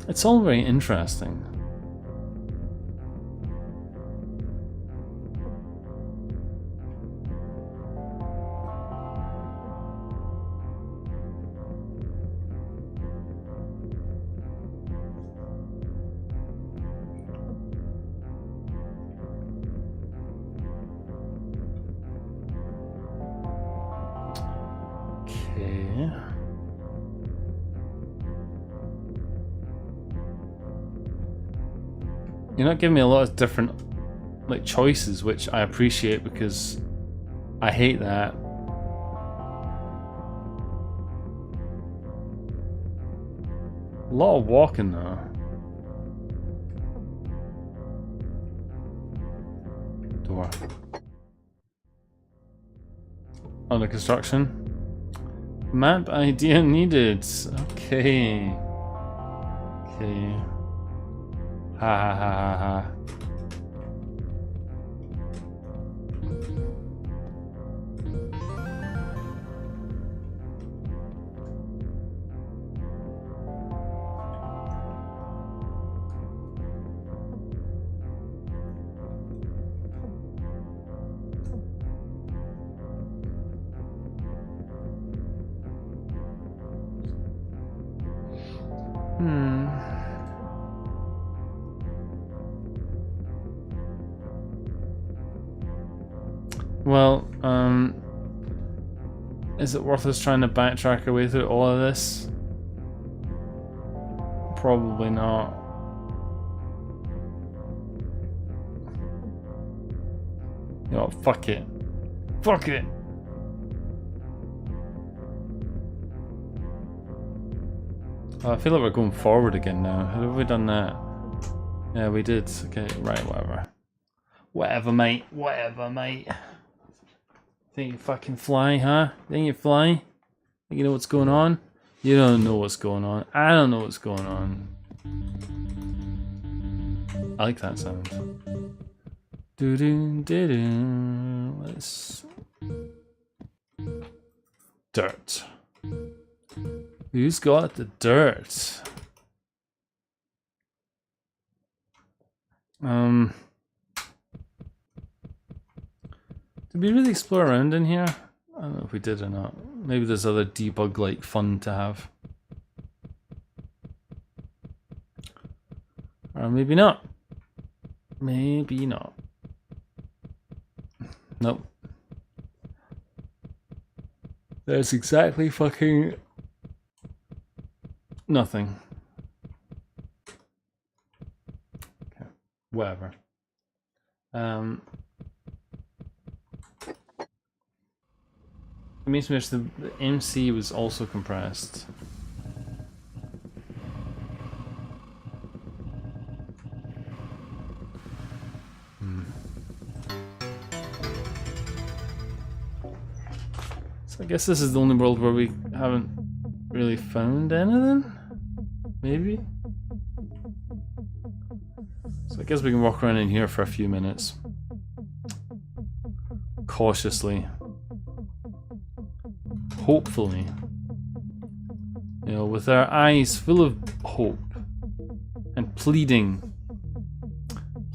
It's all very interesting. Okay. You're not giving me a lot of different like choices, which I appreciate because I hate that. A lot of walking though. Door. Under construction. Map idea needed. Okay. Okay. Ha ha ha ha ha. Well, is it worth us trying to backtrack our way through all of this? Probably not. You know what, fuck it. Fuck it! Oh, I feel like we're going forward again now. How have we done that? Yeah, we did. Okay, right, whatever. Whatever, mate. Whatever, mate. Think you fucking fly, huh? Think you fly? Think you know what's going on? You don't know what's going on. I don't know what's going on. I like that sound. Doo doo doo doo. Let's. Dirt. Who's got the dirt? Did we really explore around in here? I don't know if we did or not. Maybe there's other debug-like fun to have. Or maybe not. Maybe not. Nope. There's exactly fucking nothing. Okay, whatever. It makes me wish the MC was also compressed. So I guess this is the only world where we haven't really found anything? Maybe? So I guess we can walk around in here for a few minutes. Cautiously. Hopefully. You know, with our eyes full of hope. And pleading.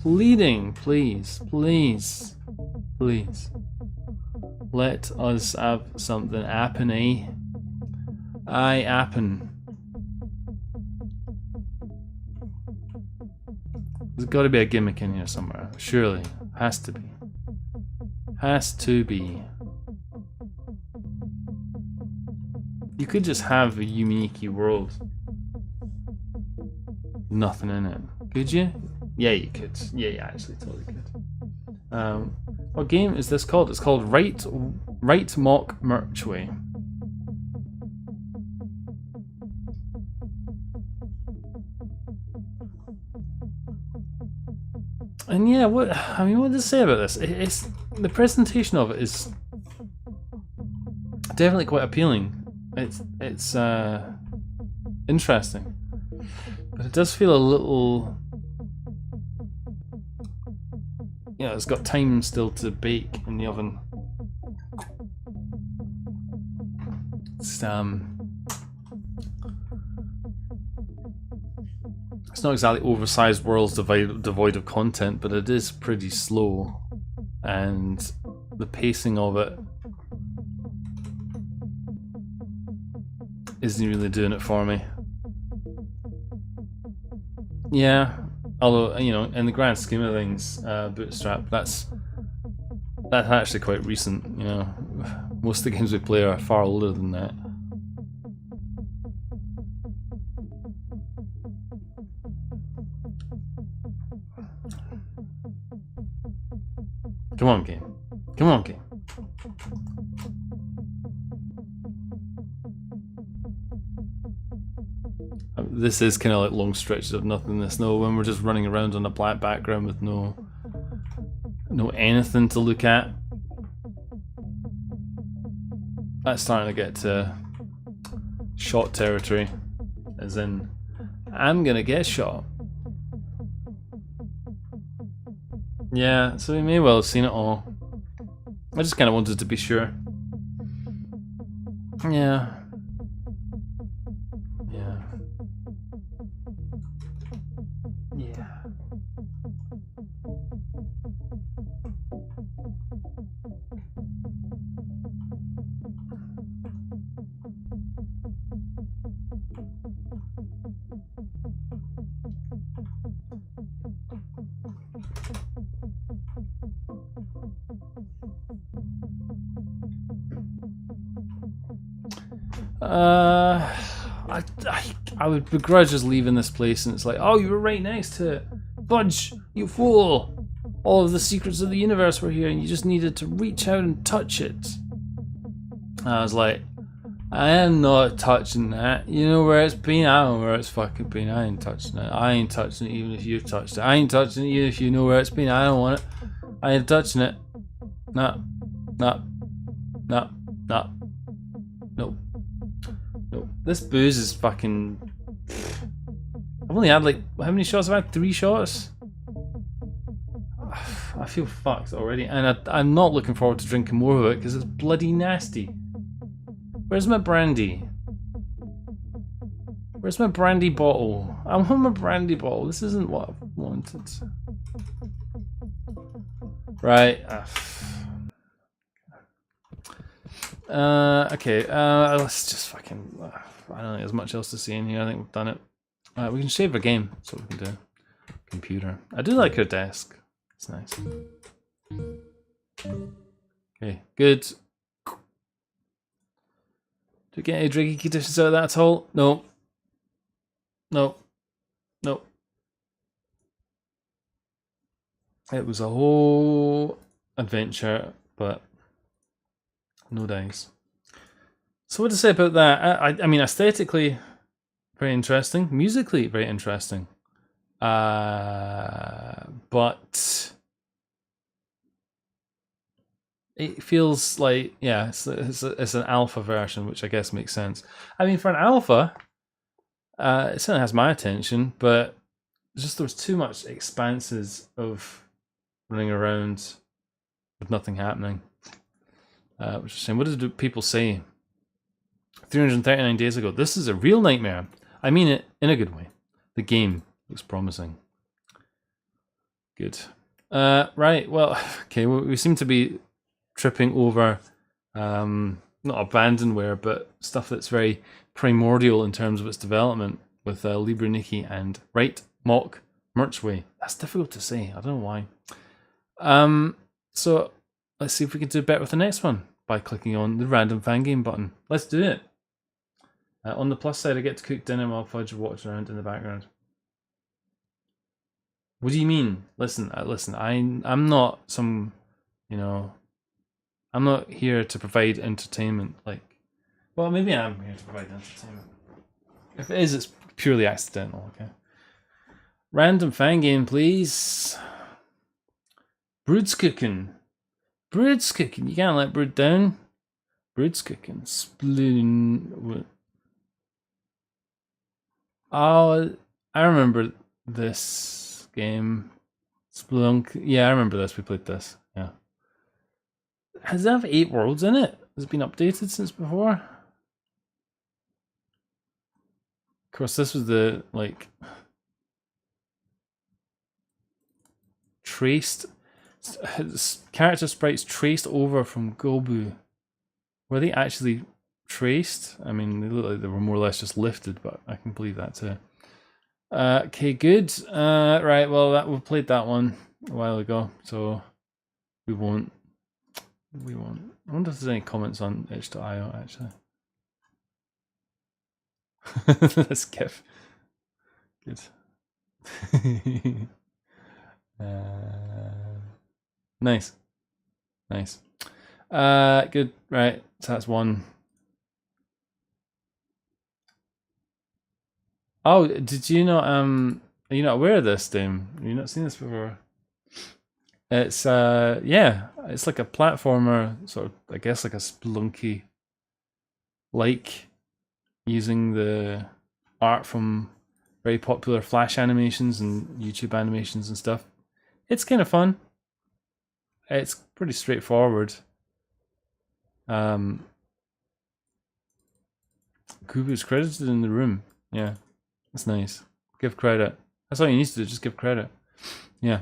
Pleading, please, please, please. Let us have something happen, eh? Aye, happen. There's got to be a gimmick in here somewhere. Surely. Has to be. Has to be. You could just have a Yume Nikki world. Nothing in it. Could you? Yeah, you could. Yeah, you actually totally could. What game is this called? It's called RIGHTMOCK MIRCHWAY. And yeah, what to say about this? It's the presentation of it is definitely quite appealing. It's interesting, but it does feel a little. You know, it's got time still to bake in the oven. It's not exactly oversized worlds devoid of content, but it is pretty slow, and the pacing of it isn't really doing it for me. Yeah, although, you know, in the grand scheme of things, Bootstrap, that's actually quite recent. You know, most of the games we play are far older than that. Come on, game. Come on, game. This is kind of like long stretches of nothingness. No, when we're just running around on a black background with no anything to look at. That's starting to get to shot territory. As in, I'm gonna get shot. Yeah, so we may well have seen it all. I just kind of wanted to be sure. Yeah. Yeah. Yeah. I would begrudge us leaving this place and it's like, oh, you were right next to it. Fudge, you fool. All of the secrets of the universe were here and you just needed to reach out and touch it. I was like, I am not touching that. You know where it's been? I don't know where it's fucking been. I ain't touching it. I ain't touching it even if you've touched it. I ain't touching it even if you know where it's been. I don't want it. I ain't touching it. No. No. No. No. No. No. This booze is fucking... I've only had like... How many shots have I had? 3 shots? I feel fucked already. And I'm not looking forward to drinking more of it because it's bloody nasty. Where's my brandy? Where's my brandy bottle? I want my brandy bottle. This isn't what I wanted. Right. Okay. Let's just fucking... I don't think there's much else to see in here. I think we've done it. We can save a game. That's what we can do. Computer. I do like her desk. It's nice. Okay. Good. Do we get any drinking conditions out of that at all? No. No. No. It was a whole adventure, but no dice. So what to say about that? I mean, aesthetically, very interesting. Musically, very interesting. But it feels like, yeah, it's an alpha version, which I guess makes sense. I mean, for an alpha, it certainly has my attention, but just there was too much expanses of running around with nothing happening. Which is a shame. What did people say 339 days ago? This is a real nightmare. I mean it in a good way. The game looks promising. Good. Right, well, okay, we seem to be tripping over not abandonware, but stuff that's very primordial in terms of its development with LIBRE Nikki and RIGHTMOCK MIRCHWAY. That's difficult to say. I don't know why. So let's see if we can do better with the next one by clicking on the random fan game button. Let's do it. On the plus side, I get to cook dinner while Fudge watches around in the background. What do you mean? Listen, I'm not some, you know, I'm not here to provide entertainment. Like, well, maybe I am here to provide entertainment. If it is, it's purely accidental. Okay. Random fan game, please. Brood's cooking. Brood's cooking. You can't let Brood down. Brood's cooking. Sploon. Oh, I remember this game. Splunk. Yeah, I remember this. We played this. Yeah. Does it have 8 worlds in it? Has it been updated since before? Of course, this was the, like, traced... character sprites traced over from Gobu. Were they actually traced? I mean, they look like they were more or less just lifted, but I can believe that too. Okay, good. Right, well, we played that one a while ago, so we won't. I wonder if there's any comments on itch.io actually. This gif. Good. Nice. Nice. Good. Right, so that's one. Oh, did you not are you not aware of this, Dame? Have you not seen this before? It's yeah, it's like a platformer, sort of, I guess like a Splunky, like using the art from very popular Flash animations and YouTube animations and stuff. It's kind of fun. It's pretty straightforward. Kubu's credited in the room. Yeah, that's nice. Give credit. That's all you need to do. Just give credit. Yeah.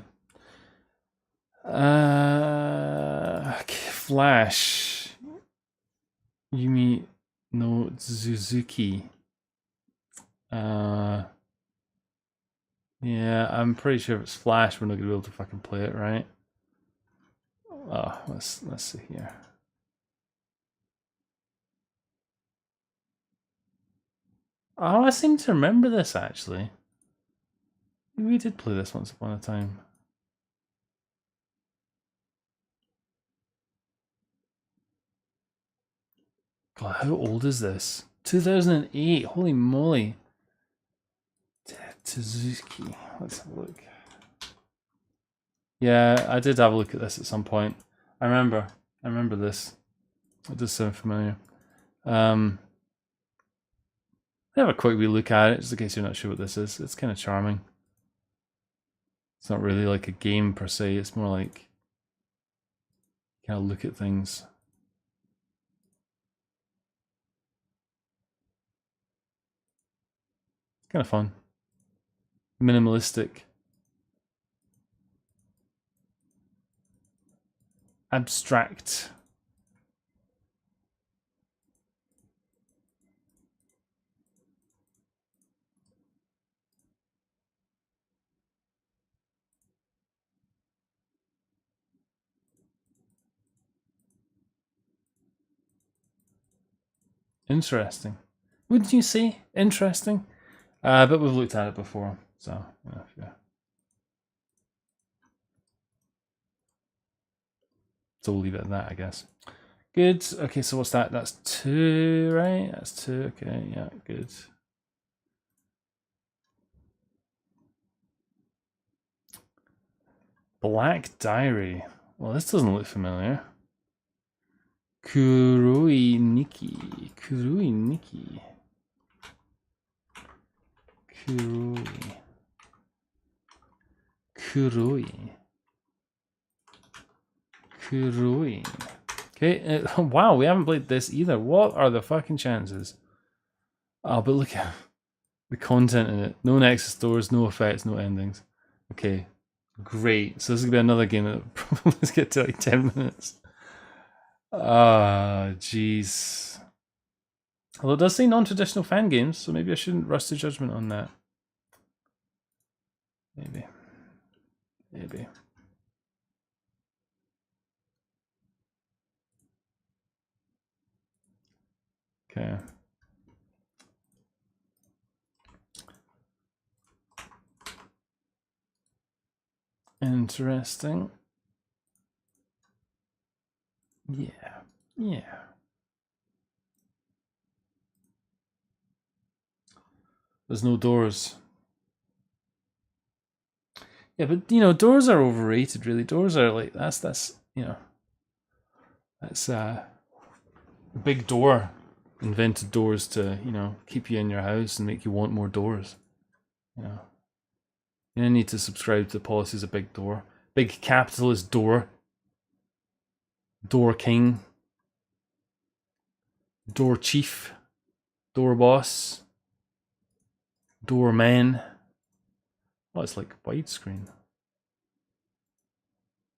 Flash. Yume no Suzuki. Yeah, I'm pretty sure if it's Flash, we're not gonna be able to fucking play it, right? Oh, let's see here. Oh, I seem to remember this actually. We did play this once upon a time. God, how old is this? 2008. Holy moly. Tetsuzuki. Let's have a look. Yeah, I did have a look at this at some point. I remember this. It does sound familiar. Have a quick wee look at it, just in case you're not sure what this is. It's kind of charming. It's not really like a game per se, it's more like kind of look at things. Kind of fun. Minimalistic. Abstract. Interesting. Wouldn't you say interesting? But we've looked at it before, so yeah. So we'll leave it at that, I guess. Good. Okay, so what's that? That's 2, right? That's 2. Okay, yeah, good. Black Diary. Well, this doesn't look familiar. KUROI Nikki. KUROI Nikki. KUROI. KUROI. KUROI. Okay, wow, we haven't played this either. What are the fucking chances? Oh, but look at the content in it. No Nexus doors, no effects, no endings. Okay, great. So this is gonna be another game that probably let's get to like 10 minutes. Ah, jeez. Although it does say non-traditional fan games, so maybe I shouldn't rush to judgment on that. Maybe. Maybe. Okay. Interesting. Yeah. Yeah. There's no doors. Yeah, but you know, doors are overrated really. Doors are like that's you know, that's a big door invented doors to, you know, keep you in your house and make you want more doors. You know. You need to subscribe to the policies of Big Door. Big capitalist door. Door king. Door chief. Door boss. Doorman. Oh, it's like widescreen.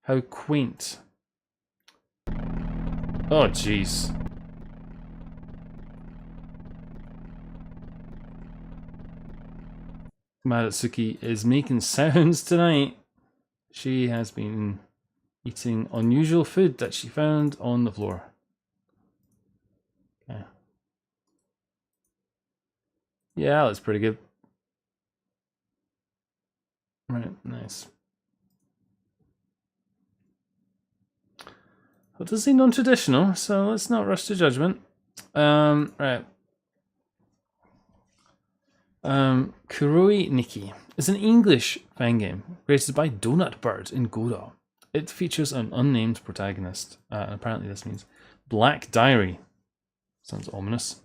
How quaint. Oh, jeez. Madatsuki is making sounds tonight. She has been eating unusual food that she found on the floor. Okay. Yeah, that's pretty good. Right, nice. Well, it does seem non-traditional, so let's not rush to judgment. Right. KUROI Nikki is an English fan game created by Donut Bird in Godot. It features an unnamed protagonist, and apparently this means Black Diary. Sounds ominous.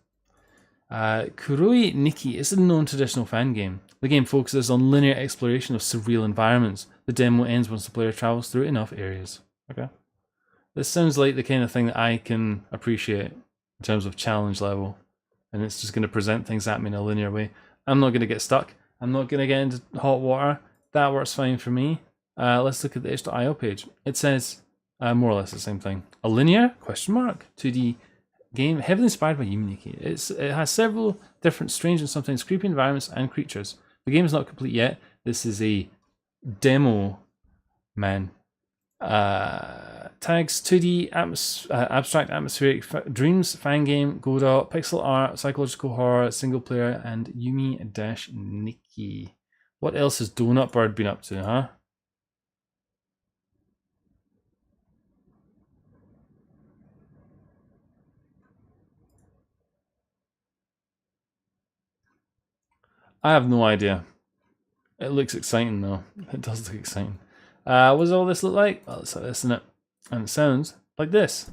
KUROI Nikki is a non-traditional fan game. The game focuses on linear exploration of surreal environments. The demo ends once the player travels through enough areas. Okay. This sounds like the kind of thing that I can appreciate in terms of challenge level. And it's just going to present things at me in a linear way. I'm not going to get stuck. I'm not going to get into hot water. That works fine for me. Let's look at the itch.io page. It says more or less the same thing. A linear, 2D game heavily inspired by Yume Nikki. It has several different strange and sometimes creepy environments and creatures. The game is not complete yet. This is a demo, man. tags 2D abstract atmospheric dreams, fan game, Godot, pixel art, psychological horror, single player, and Yume Nikki. What else has Donut Bird been up to, huh? I have no idea. It looks exciting though. It does look exciting. What does all this look like? Well, it's like this, isn't it? And it sounds like this.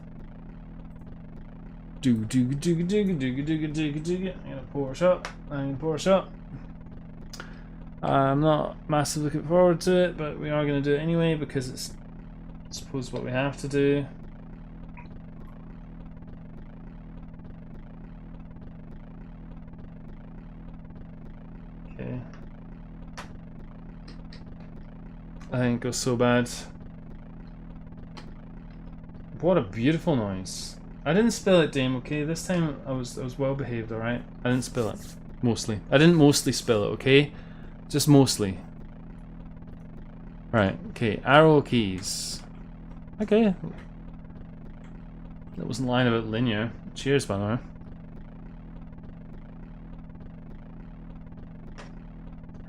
I'm gonna pour a shot. I'm not massively looking forward to it, but we are gonna do it anyway because it's, I suppose, what we have to do. Okay. I think it goes so bad. What a beautiful noise. I didn't spill it, Dame, okay? This time I was well behaved, alright? I didn't spill it. Mostly. I didn't mostly spill it, okay? Just mostly. Right, okay. Arrow keys. Okay. That wasn't lying about linear. Cheers, by the way.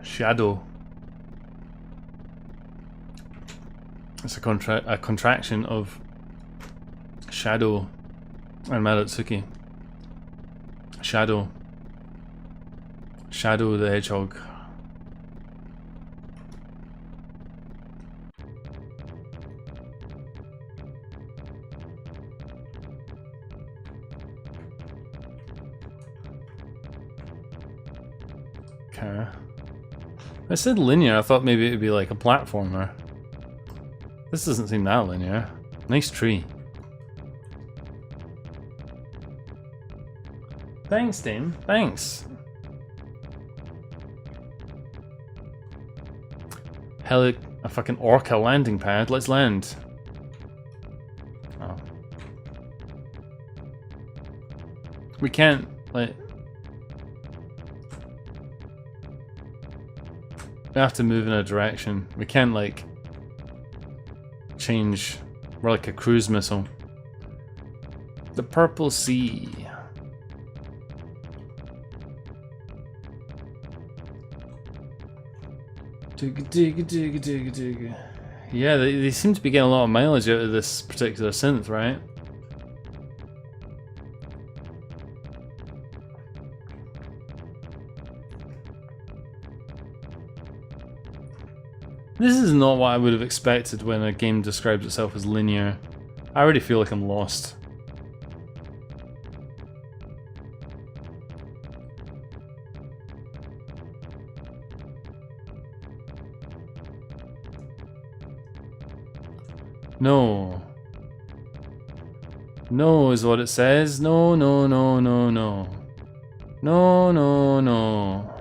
Shadow. It's a contraction of Shadow and Madatsuki. Shadow. Shadow the Hedgehog. Okay. I said linear, I thought maybe it would be like a platformer. This doesn't seem that linear. Nice tree. Thanks, Dame. Thanks. Hell, a fucking orca landing pad. Let's land. Oh. We can't, like... We have to move in a direction. We can't, like... change. We're like a cruise missile. The Purple Sea. Yeah, they seem to be getting a lot of mileage out of this particular synth, right? This is not what I would have expected when a game describes itself as linear. I already feel like I'm lost. No. No is what it says. No, no, no, no, no. No, no, no.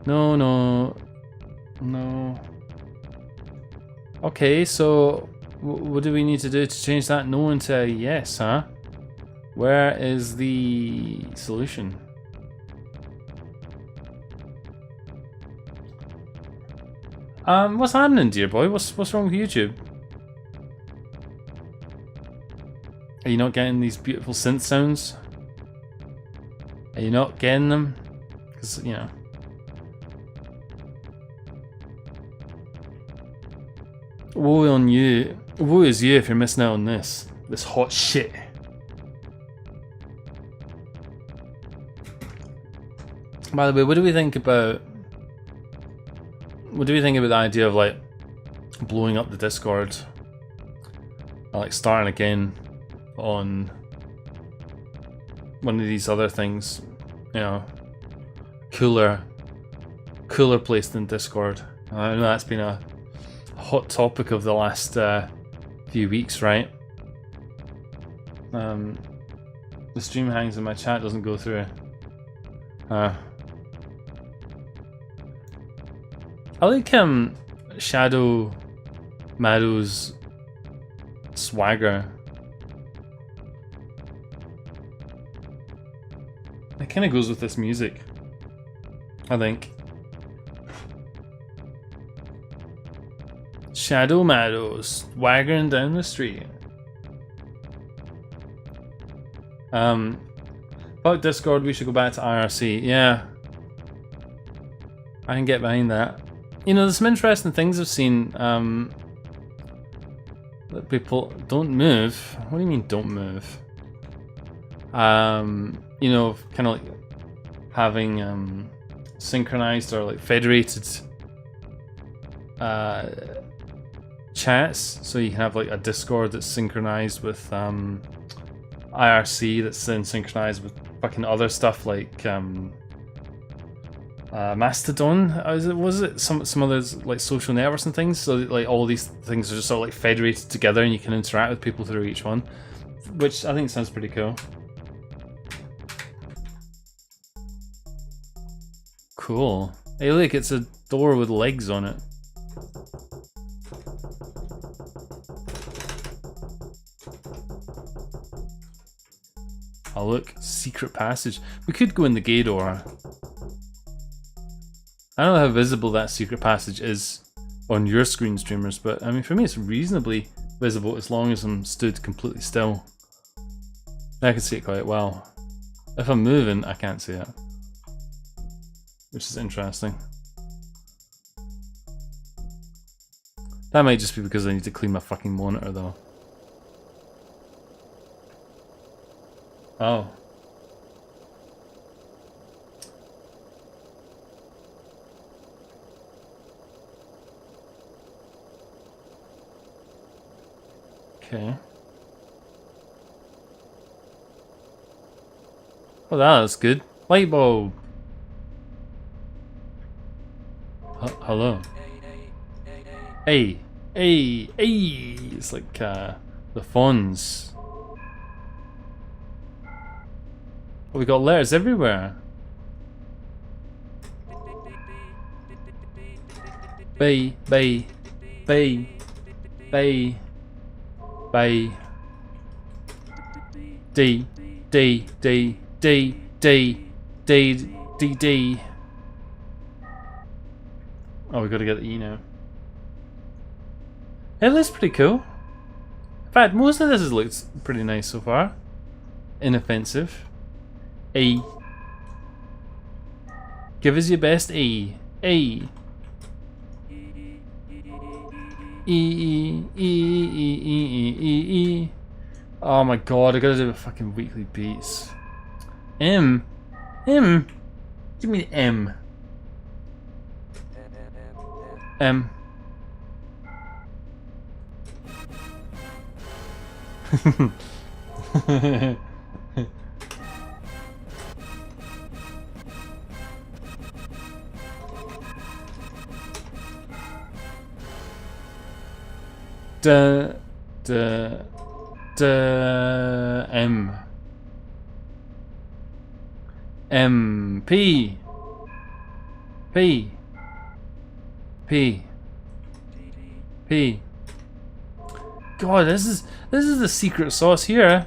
No, no. No. Okay, so what do we need to do to change that no into a yes, huh? Where is the solution? What's happening, dear boy? What's wrong with YouTube? Are you not getting these beautiful synth sounds? Are you not getting them? Because, you know. Woe on you. Woe is you if you're missing out on this. This hot shit. By the way, what do we think about... What do we think about the idea of, like, blowing up the Discord? Or, like, starting again on one of these other things, you know, cooler place than Discord. I know that's been a hot topic of the last few weeks, right? The stream hangs and my chat doesn't go through. I like Shadow Madow's swagger. It kind of goes with this music, I think. Shadow Meadows, swaggering down the street. Fuck Discord, we should go back to IRC. Yeah. I can get behind that. You know, there's some interesting things I've seen. That people don't move. What do you mean don't move? You know, kind of like having synchronized or like federated chats, so you can have like a Discord that's synchronized with IRC, that's then synchronized with fucking other stuff like Mastodon. Was it some others like social networks and things? So like all these things are just sort of like federated together, and you can interact with people through each one, which I think sounds pretty cool. Cool. Hey, look, it's a door with legs on it. Oh look, secret passage. We could go in the gay door. I don't know how visible that secret passage is on your screen, streamers, but I mean, for me it's reasonably visible as long as I'm stood completely still. I can see it quite well. If I'm moving, I can't see it, which is interesting. That might just be because I need to clean my fucking monitor though. Oh. Okay. Oh, that's good. Light bulb. Hello. Hey, hey, hey! It's like the Fonz. Oh, we got letters everywhere. Bay, bay, bay, bay, bay. D, D, D, D, D, D, D, D. Oh, we gotta get the E now. It looks pretty cool. In fact, most of this has looked pretty nice so far. Inoffensive. A. Give us your best A. A. E, E, E, E, E, E, E, E. Oh my god, I gotta do a fucking weekly beats. M. M. Give me the M. M. D, D, D, M. M, P. P. P. P. God, this is the secret sauce here.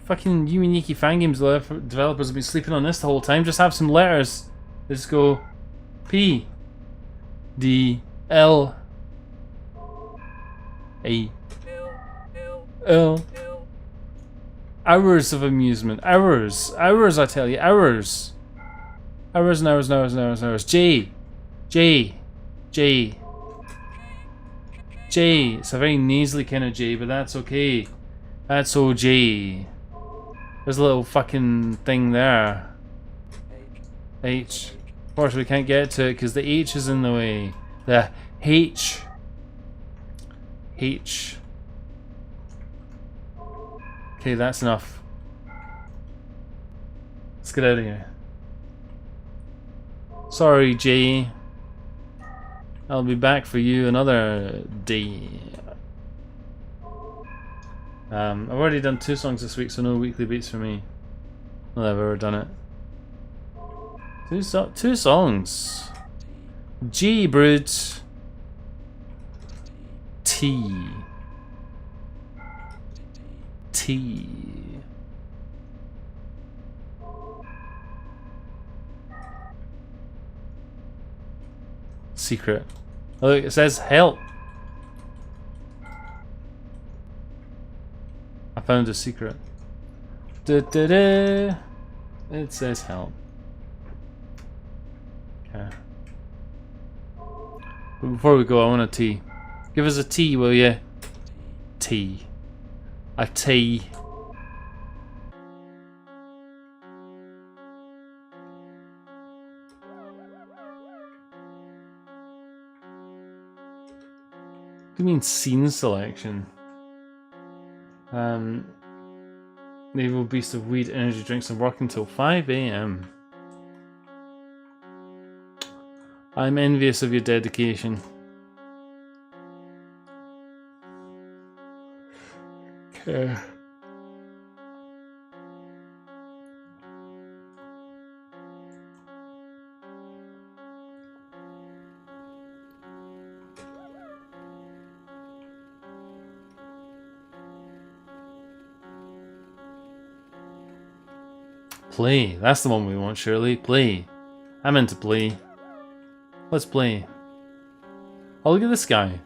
Fucking Yume Nikki fan games developers have been sleeping on this the whole time. Just have some letters. Let's go P, D, L, A, L. Hours of amusement. Hours. Hours, I tell you. Hours. Hours and hours and hours and hours and hours. J. J. J. J. It's a very nasally kind of J, but that's okay. That's OJ. There's a little fucking thing there. H. Of course, we can't get to it because the H is in the way. The H. H. Okay, that's enough. Let's get out of here. Sorry, Jay. I'll be back for you another day. I've already done 2 songs this week, so no weekly beats for me. Not that I've ever done it. 2 songs. G, brutes. T. T. Secret. Oh, look, it says help. found a secret. It says help. Okay. But before we go, I want a tea. Give us a tea, will you? Tea. A tea. What do you mean scene selection? Naval beast of weed, energy drinks, and work until 5 AM. I'm envious of your dedication. Okay. Play. That's the one we want, surely. Play. I'm into play. Let's play. Oh, look at this guy.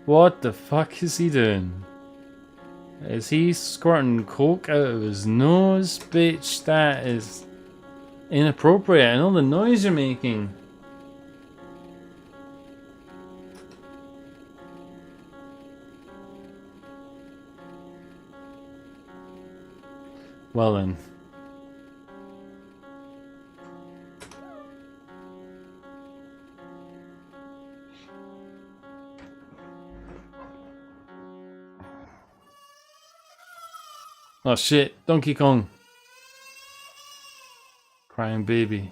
What the fuck is he doing? Is he squirting coke out of his nose? Bitch, that is inappropriate. And all the noise you're making. Well then. Oh shit, Donkey Kong. Crying baby.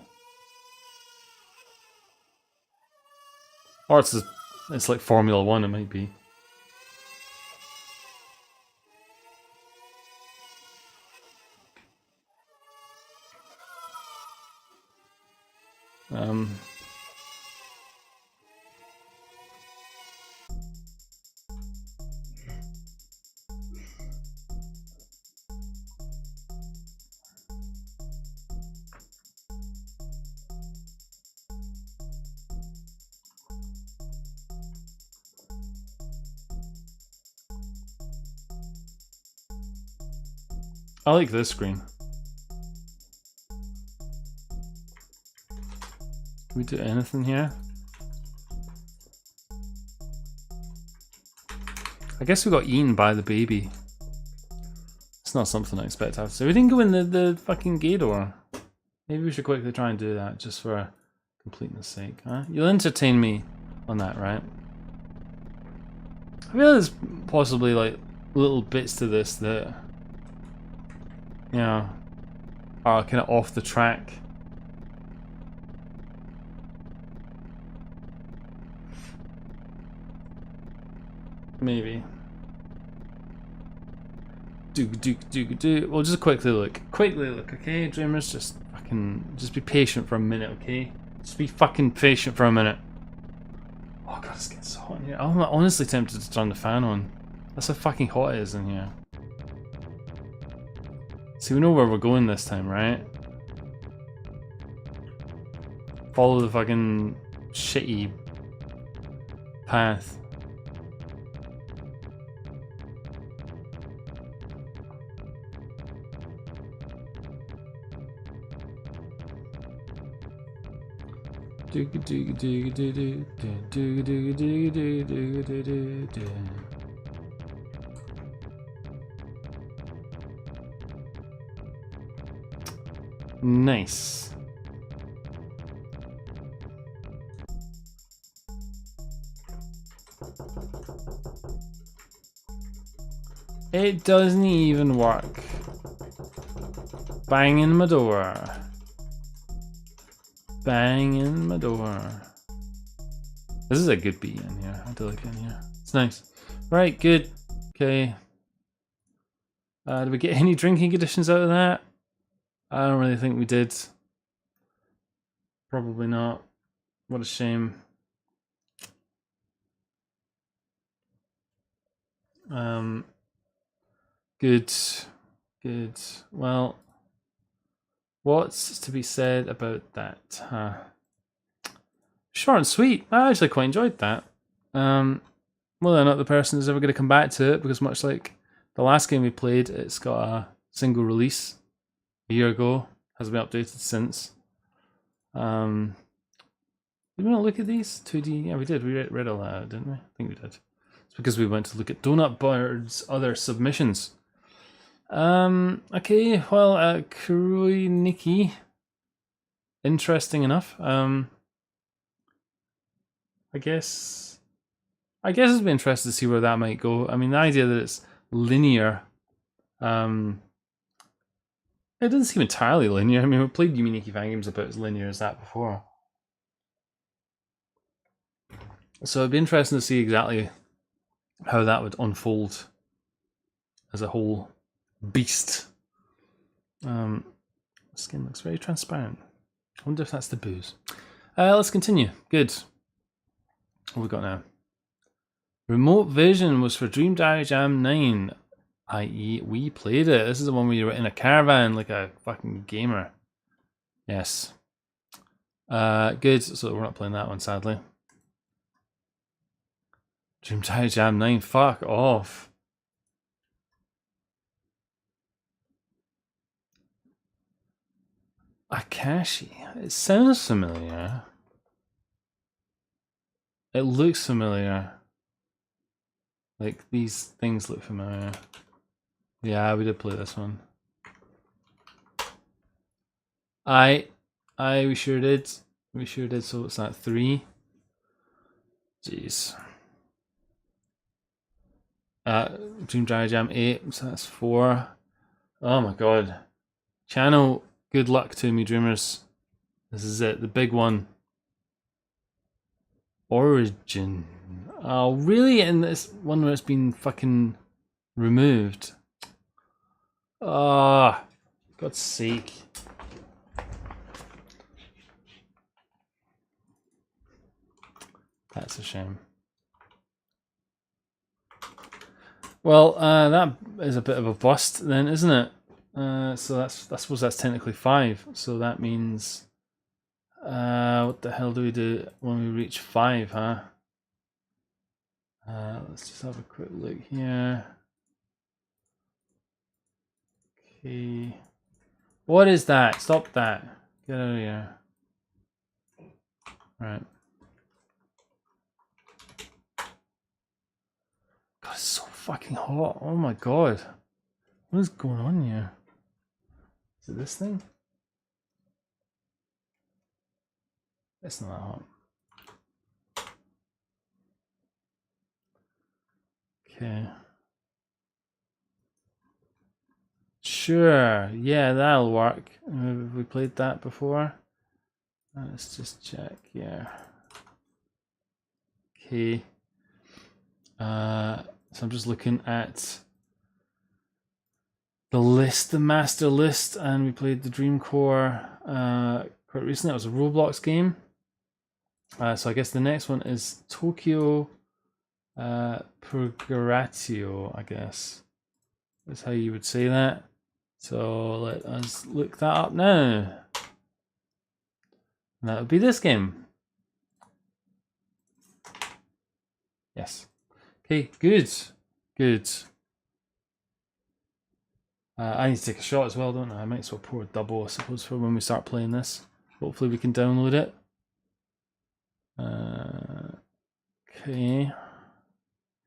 Or it's like Formula 1, it might be. I like this screen. Can we do anything here? I guess we got eaten by the baby. It's not something I expect to have. So we didn't go in the fucking gate door. Maybe we should quickly try and do that just for completeness sake, huh? You'll entertain me on that, right? I feel there's possibly like little bits to this that, you know, are kind of off the track. Maybe. We'll just quickly look. Okay, dreamers, just be patient for a minute, okay? Just be fucking patient for a minute. Oh god, it's getting so hot in here. I'm honestly tempted to turn the fan on. That's how fucking hot it is in here. See, we know where we're going this time, right? Follow the fucking shitty path. Nice. It doesn't even work. Banging my door. Banging my door. This is a good beat in here. I do like it in here. It's nice. Right, good. Okay. Did we get any drinking conditions out of that? I don't really think we did. Probably not. What a shame. Good. Good. Well, what's to be said about that? Huh? Short and sweet. I actually quite enjoyed that. Whether or not the person is ever going to come back to it, because much like The last game we played, it's got a single release a year ago. Hasn't been updated since. Did we not look at these? 2D? Yeah, we did. We read all that out, didn't we? I think we did. It's because we went to look at Donut Bird's other submissions. Okay, well, Kuroi Nikki. Interesting enough. I guess it'd be interesting to see where that might go. I mean, the idea that it's linear, it doesn't seem entirely linear. I mean, we've played Yume Nikki fan games about as linear as that before. So it'd be interesting to see exactly how that would unfold as a whole beast. Skin looks very transparent. I wonder if that's the booze. Let's continue. Good. What have we got now? Remote Vision was for Dream Diary Jam 9, i.e. we played it. This is the one where you were in a caravan like a fucking gamer. Yes. Good, so we're not playing that one, sadly. Dream Diary Jam 9, fuck off. Akashi, it sounds familiar. It looks familiar. Like, these things look familiar. Yeah, we did play this one. We sure did. We sure did, so what's that, 3? Jeez. Dream Diary Jam 8, so that's 4. Oh my god. Channel, good luck to me, dreamers. This is it, the big one. Origin. Oh, really? In this one where it's been fucking removed? Ah, God's sake. That's a shame. Well, that is a bit of a bust then, isn't it? So I suppose that's technically 5. So that means, what the hell do we do when we reach 5, huh? Let's just have a quick look here. Okay. What is that? Stop that. Get out of here. Right. God, it's so fucking hot. Oh my god. What is going on here? Is it this thing? It's not that hot. Okay. Sure. Yeah, that'll work. Have we played that before? Let's just check. Yeah. Okay. So I'm just looking at the list, the master list, and we played the Dream Core quite recently. It was a Roblox game. So I guess the next one is Tokyo Purgatio, I guess. That's how you would say that. So let us look that up now. And that would be this game. Yes. Okay, good. Good. I need to take a shot as well, don't I? I might as well pour a double, I suppose, for when we start playing this. Hopefully we can download it. Okay.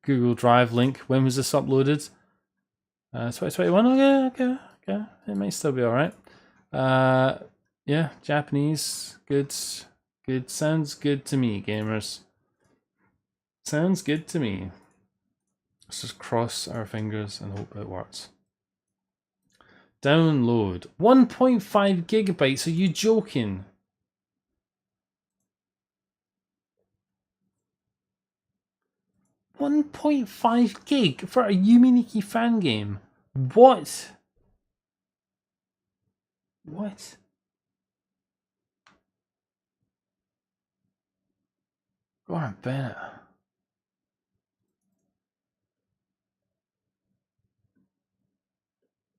Google Drive link. When was this uploaded? 2021. Okay. It might still be all right. Yeah, Japanese. Good. Sounds good to me, gamers. Sounds good to me. Let's just cross our fingers and hope it works. Download 1.5 gigabytes. Are you joking? $1.5 gig for a Yume Nikki fan game. What? What? Go on, Bennett.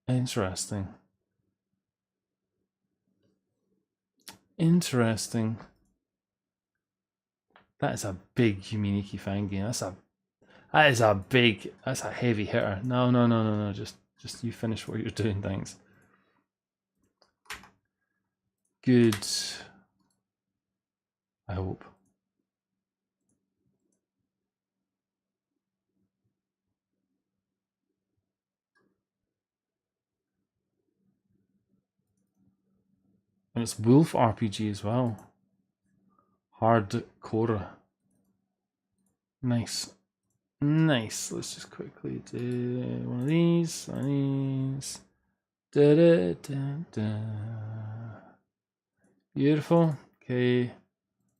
Interesting. That is a big Yume Nikki fan game. That is a big, that's a heavy hitter. No, no, no, no, no. Just you finish what you're doing, thanks. Good. I hope. And it's Wolf RPG as well. Hardcore. Nice. Nice. Let's just quickly do one of these. Da, da, da, da. Beautiful. Okay.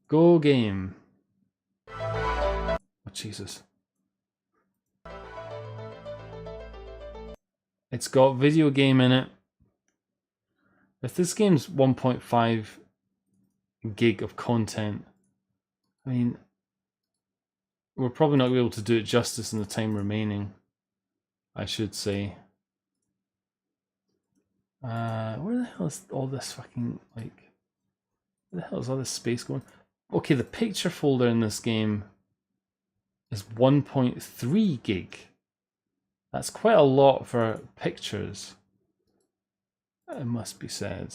Go game. Oh, Jesus. It's got video game in it. If this game's 1.5 gig of content, I mean, we're probably not going to be able to do it justice in the time remaining, I should say. Where the hell is all this fucking, like, where the hell is all this space going? Okay, the picture folder in this game is 1.3 gig. That's quite a lot for pictures, it must be said.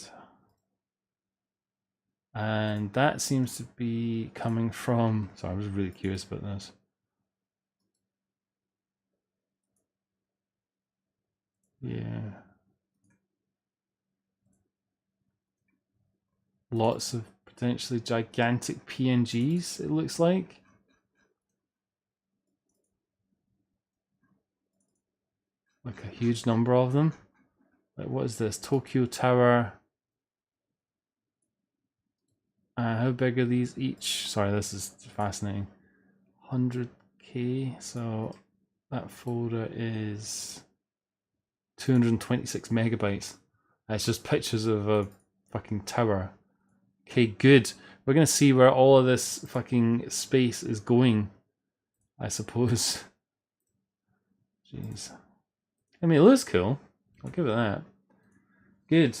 And that seems to be coming from, sorry, I was really curious about this. Yeah. Lots of potentially gigantic PNGs, it looks like. Like a huge number of them. Like, what is this? Tokyo Tower. How big are these each? Sorry, this is fascinating. 100k, so that folder is 226 megabytes. It's just pictures of a fucking tower. Okay, good. We're gonna see where all of this fucking space is going, I suppose. Jeez. I mean, it looks cool. I'll give it that. Good.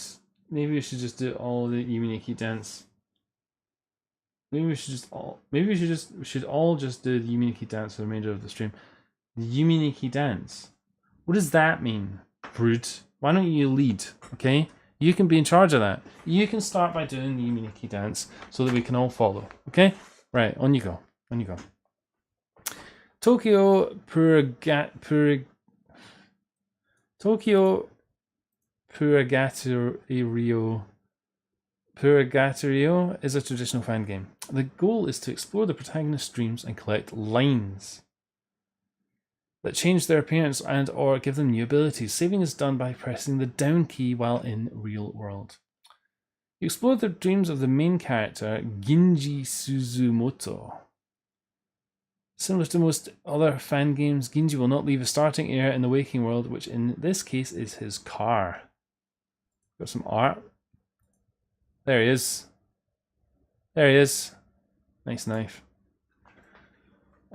Maybe we should just do all the Yume Nikki dance. Maybe we should all just do the Yume Nikki dance for the remainder of the stream. The Yume Nikki dance. What does that mean, Brood? Why don't you lead? Okay, you can be in charge of that. You can start by doing the Yume Nikki dance so that we can all follow. Okay, right, on you go. On you go. Tokyo Purgatorio is a traditional fan game. The goal is to explore the protagonist's dreams and collect lines that change their appearance and or give them new abilities. Saving is done by pressing the down key while in real world. You explore the dreams of the main character, Ginji Suzumoto. Similar to most other fan games, Ginji will not leave a starting area in the waking world, which in this case is his car. Got some art. There he is. There he is. Nice knife.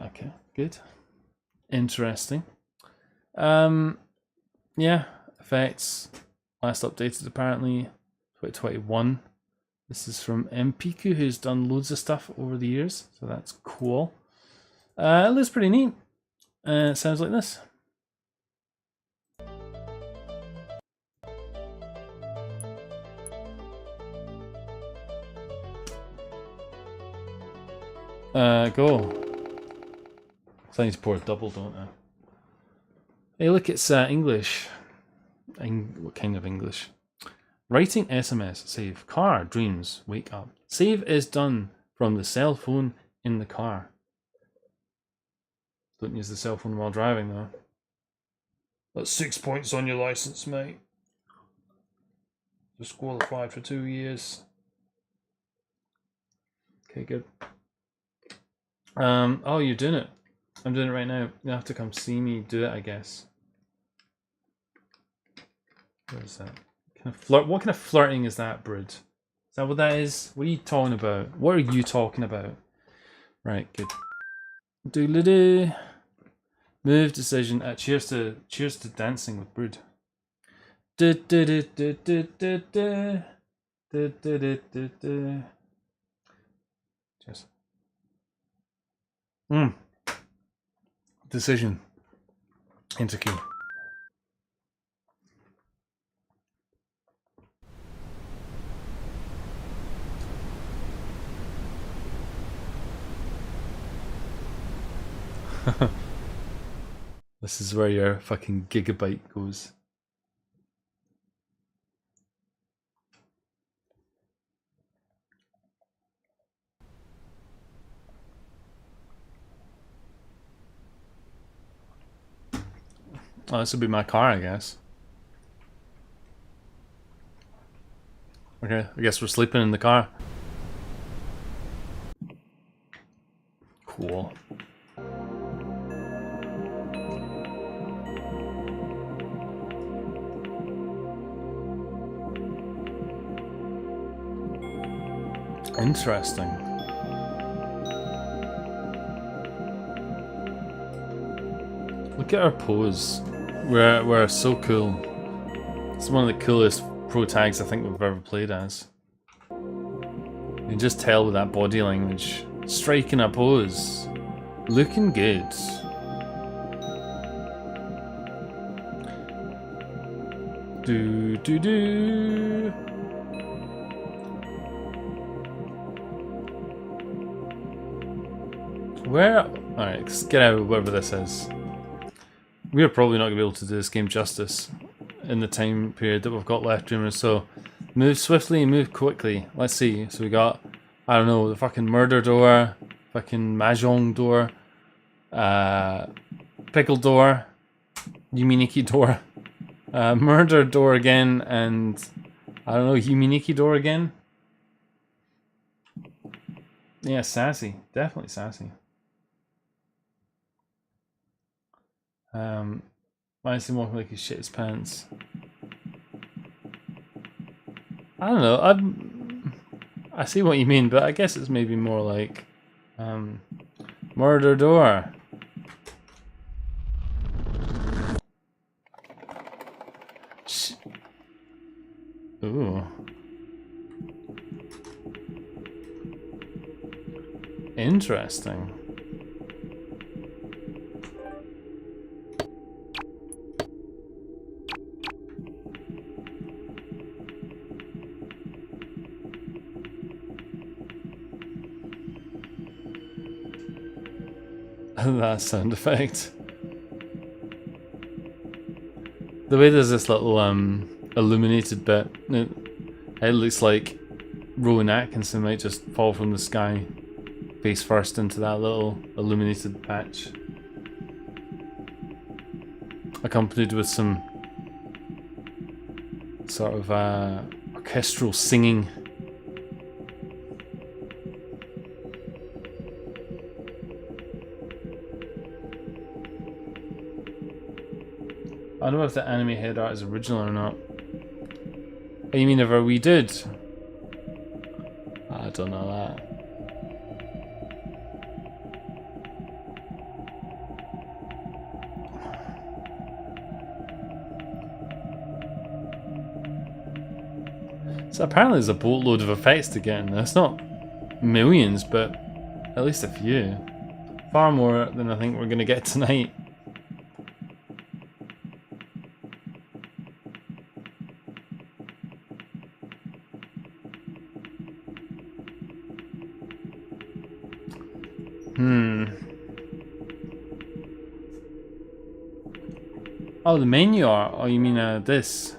Okay, good. Interesting. Yeah, effects. Last updated apparently 2021. This is from Mpiku, who's done loads of stuff over the years, so that's cool. It looks pretty neat. It sounds like this. Go. So I need to pour a double, don't I? Hey, look, it's English. What kind of English? Writing SMS, save. Car, dreams, wake up. Save is done from the cell phone in the car. Don't use the cell phone while driving, though. That's 6 points on your license, mate. Disqualified for 2 years. Okay, good. Oh, you're doing it. I'm doing it right now. You have to come see me do it, I guess. What is that? What kind of flirting is that, Brood? Is that what that is? What are you talking about? What are you talking about? Right, good. Doodle-doo. Move decision. Cheers to dancing with Brood. Cheers. decision. Enter key. This is where your fucking gigabyte goes. Oh, this would be my car, I guess. Okay, I guess we're sleeping in the car. Cool. Interesting. Look at our pose. We're so cool. It's one of the coolest pro tags I think we've ever played as. You can just tell with that body language. Striking a pose. Looking good. Do do do. Where? Alright, let's get out of whatever this is. We are probably not going to be able to do this game justice in the time period that we've got left, dreamers. So move swiftly, move quickly. Let's see. So we got, I don't know, the fucking murder door, fucking mahjong door, pickle door, Yume Nikki door, murder door again, and I don't know, Yume Nikki door again. Yeah, sassy. Definitely sassy. Why is he walking like he shit his pants? I don't know. I see what you mean, but I guess it's maybe more like murder door. Ooh. Interesting. That sound effect. The way there's this little illuminated bit, it looks like Rowan Atkinson might just fall from the sky face first into that little illuminated patch, accompanied with some sort of orchestral singing. I don't know if the anime head art is original or not. Oh, you mean if we did? I don't know that. So apparently there's a boatload of effects to get in this. Not millions, but at least a few. Far more than I think we're going to get tonight. Oh, the menu art? Oh, you mean this?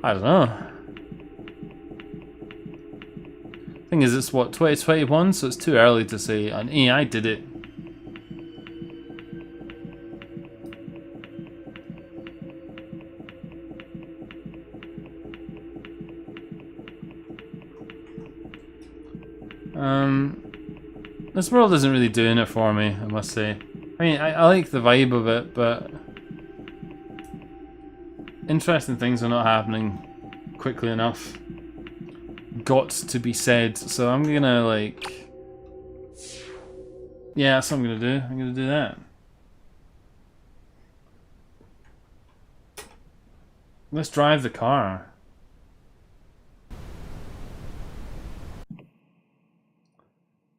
I don't know. Thing is, it's what, 2021, so it's too early to say an AI did it. This world isn't really doing it for me, I must say. I mean, I like the vibe of it, but interesting things are not happening quickly enough. Got to be said, so I'm gonna like... Yeah, that's what I'm gonna do. I'm gonna do that. Let's drive the car.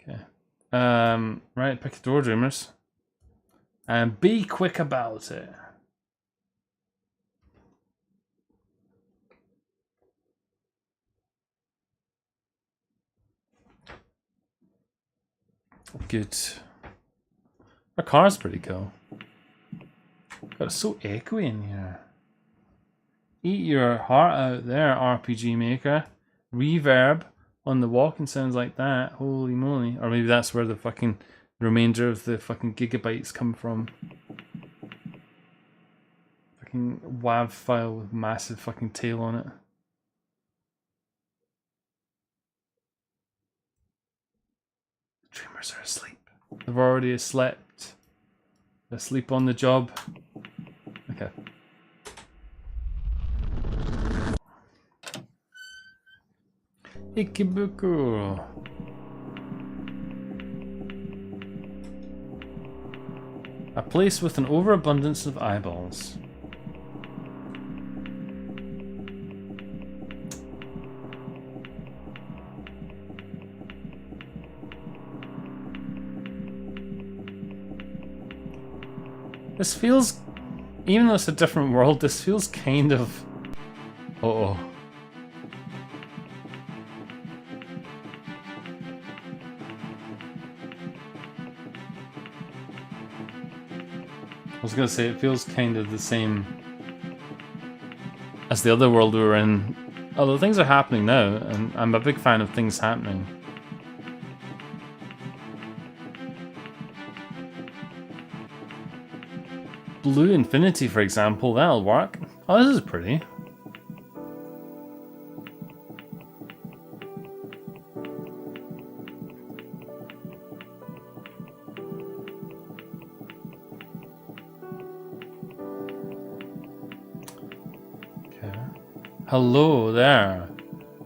Okay. Right, pick a door, dreamers. And be quick about it. Good. Our car's pretty cool. God, it's so echoey in here. Eat your heart out there, RPG Maker. Reverb on the walking sounds like that. Holy moly. Or maybe that's where the fucking remainder of the fucking gigabytes come from. Fucking WAV file with massive fucking tail on it. Dreamers are asleep. They've already slept. They're asleep on the job. Okay. Ikibuku. A place with an overabundance of eyeballs. This feels, even though it's a different world, this feels kind of... Uh-oh. I was gonna say, it feels kind of the same as the other world we were in. Although things are happening now, and I'm a big fan of things happening. Blue Infinity, for example, that'll work. Oh, this is pretty. Okay. Hello there.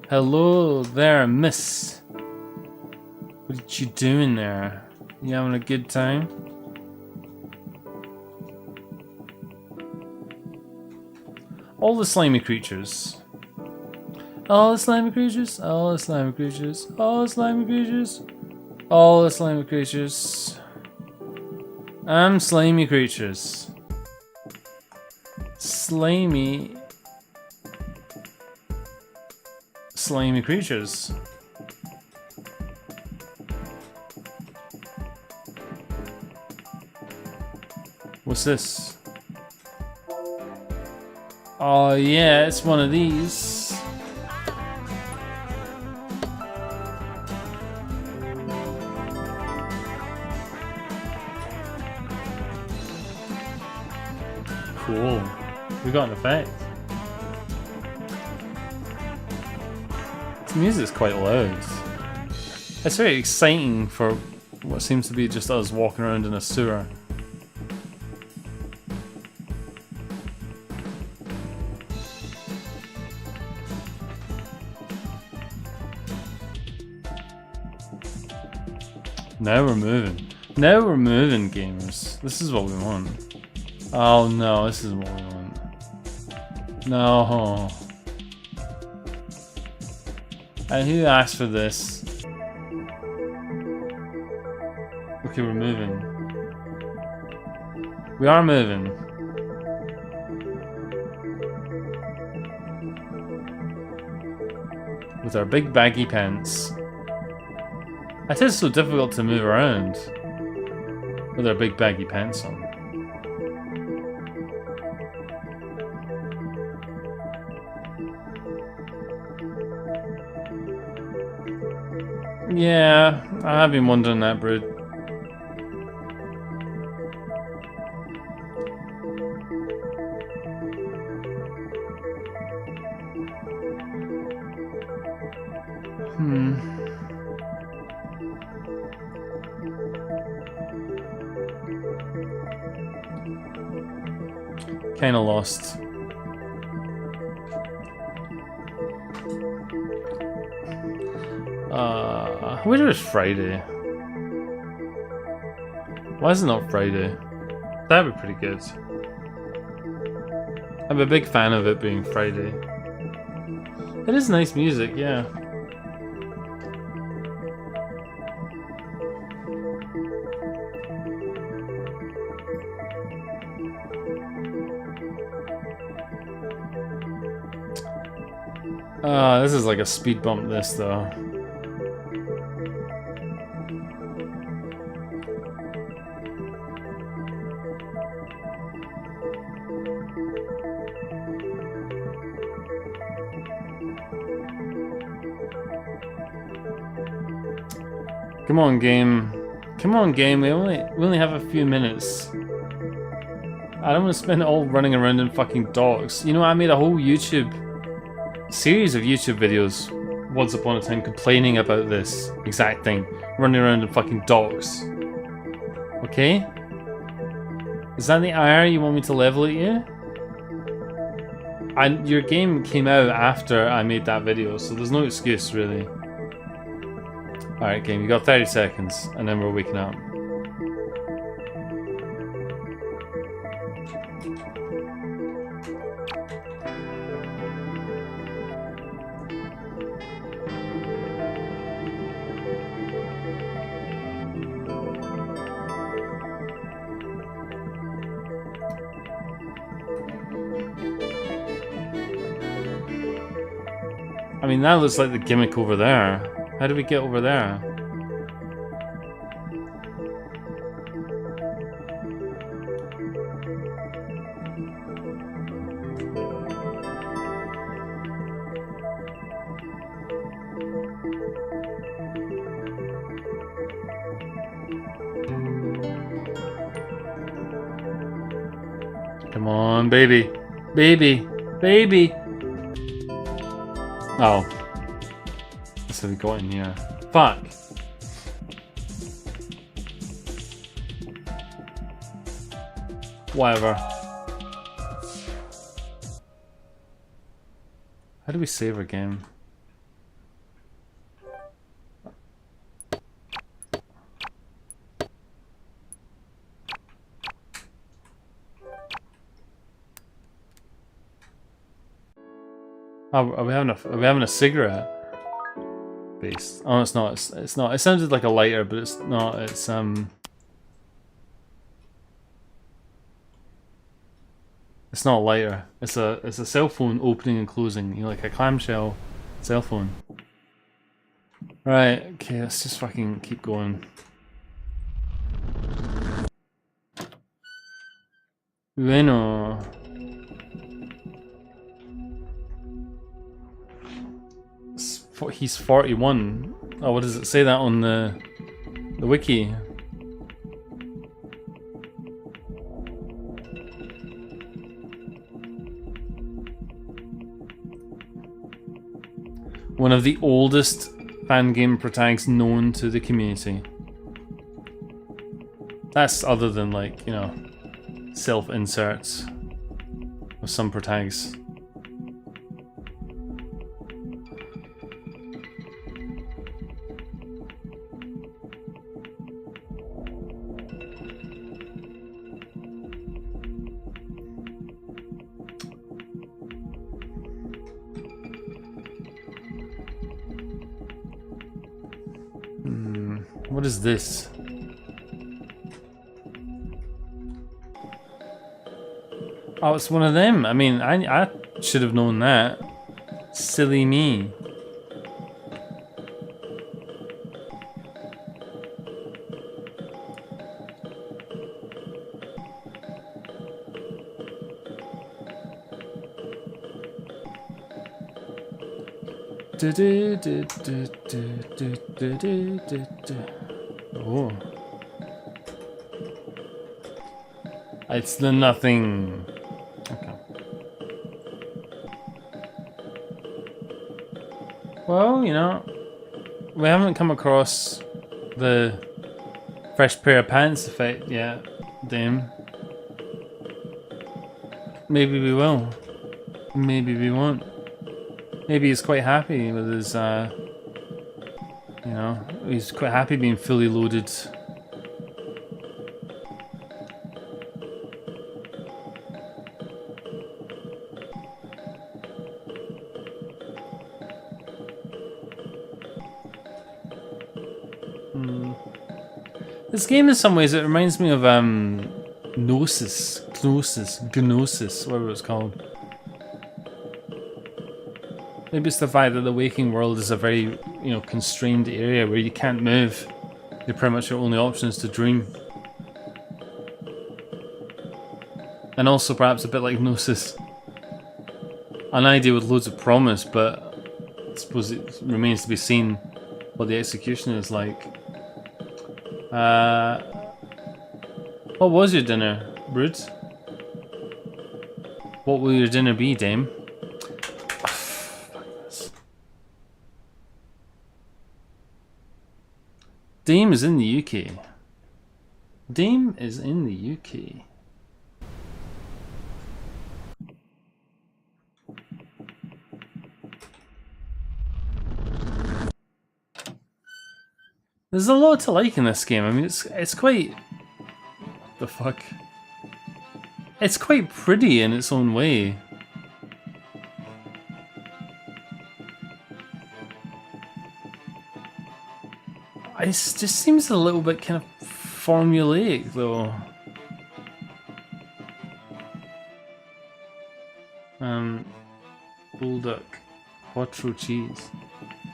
Hello there, miss. What are you doing there? You having a good time? All the slimy creatures. All the slimy creatures. All the slimy creatures. All the slimy creatures. All the slimy creatures. I'm slimy creatures. Slimy. Slimy creatures. What's this? Oh yeah, it's one of these. Cool. We got an effect. This music's quite loud. It's very exciting for what seems to be just us walking around in a sewer. Now we're moving. Now we're moving, gamers. This is what we want. Oh no, this isn't what we want. No. And who asked for this? Okay, we're moving. We are moving. With our big baggy pants. It is so difficult to move around with our big baggy pants on. Yeah, I have been wondering that, Brood. Kinda lost. I wish it was Friday. Why is it not Friday? That'd be pretty good. I'm a big fan of it being Friday. It is nice music, yeah. This is like a speed bump, this though. Come on, game. Come on, game. We only have a few minutes. I don't want to spend it all running around in fucking docks. You know, I made a whole series of YouTube videos once upon a time complaining about this exact thing. Running around in fucking docks. Okay? Is that the ire you want me to level at you? Your game came out after I made that video, so there's no excuse really. Alright game, you got 30 seconds and then we're waking up. I mean, that looks like the gimmick over there. How do we get over there? Come on, baby. Baby. Baby. Oh. So we got in here. Fuck. Whatever. How do we save our game? Oh, are we having a cigarette? Based. Oh, it's not. It's not. It sounded like a lighter, but it's not. It's It's not a lighter. It's a cell phone opening and closing. You know, like a clamshell cell phone. Right. Okay. Let's just fucking keep going. Bueno. He's 41. Oh, what does it say that on the wiki? One of the oldest fan game protags known to the community. That's other than, like, you know, self-inserts of some protags. What is this? Oh, it's one of them. I mean, I should have known that. Silly me. Oh. It's the nothing. Okay. Well, you know, we haven't come across the fresh pair of pants effect yet, damn. Maybe we will. Maybe we won't. Maybe he's quite happy with his, you know, he's quite happy being fully loaded. This game in some ways, it reminds me of, Gnosis, whatever it's called. Maybe it's the fact that the waking world is a very, you know, constrained area where you can't move. You're pretty much your only option is to dream. And also perhaps a bit like Gnosis. An idea with loads of promise, but I suppose it remains to be seen what the execution is like. What was your dinner, Brood? What will your dinner be, Dame? Dame is in the UK. Dame is in the UK. There's a lot to like in this game. I mean, it's quite... The fuck? It's quite pretty in its own way. It just seems a little bit kind of formulaic, though. Bulldog, quattro cheese.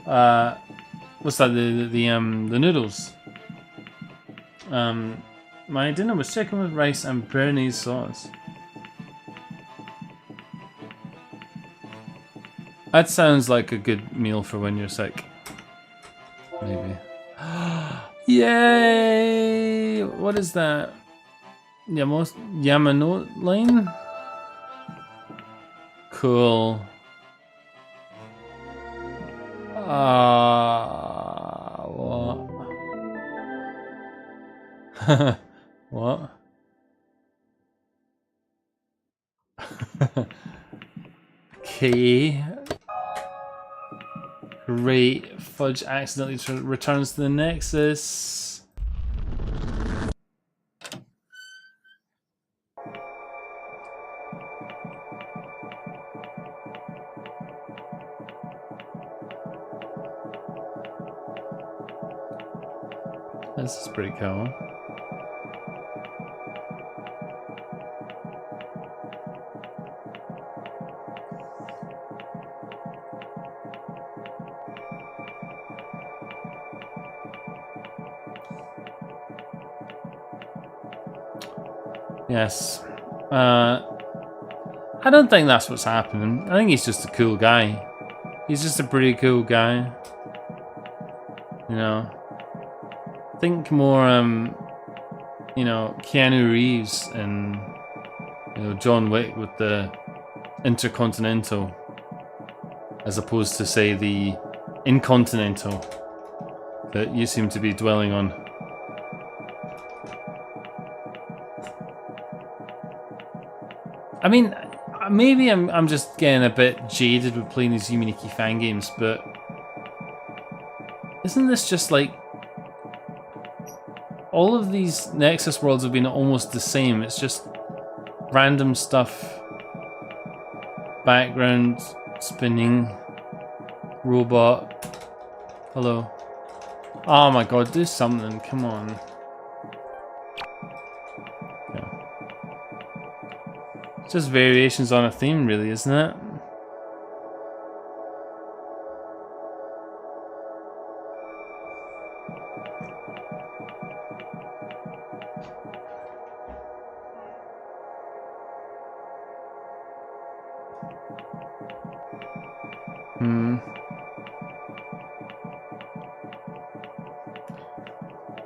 What's that? The noodles. My dinner was chicken with rice and béarnaise sauce. That sounds like a good meal for when you're sick. Maybe. Yay! What is that? Yamano line? Cool. What? What? Okay. Great. Fudge accidentally returns to the Nexus. This is pretty cool. Yes. I don't think that's what's happening. I think he's just a cool guy. He's just a pretty cool guy. You know. Think more, you know, Keanu Reeves and, you know, John Wick with the Intercontinental, as opposed to, say, the Incontinental that you seem to be dwelling on. I mean, maybe I'm just getting a bit jaded with playing these Yume Nikki fan games, but isn't this just like all of these Nexus worlds have been almost the same? It's just random stuff, background spinning, robot. Hello. Oh my god, do something! Come on. Just variations on a theme, really, isn't it?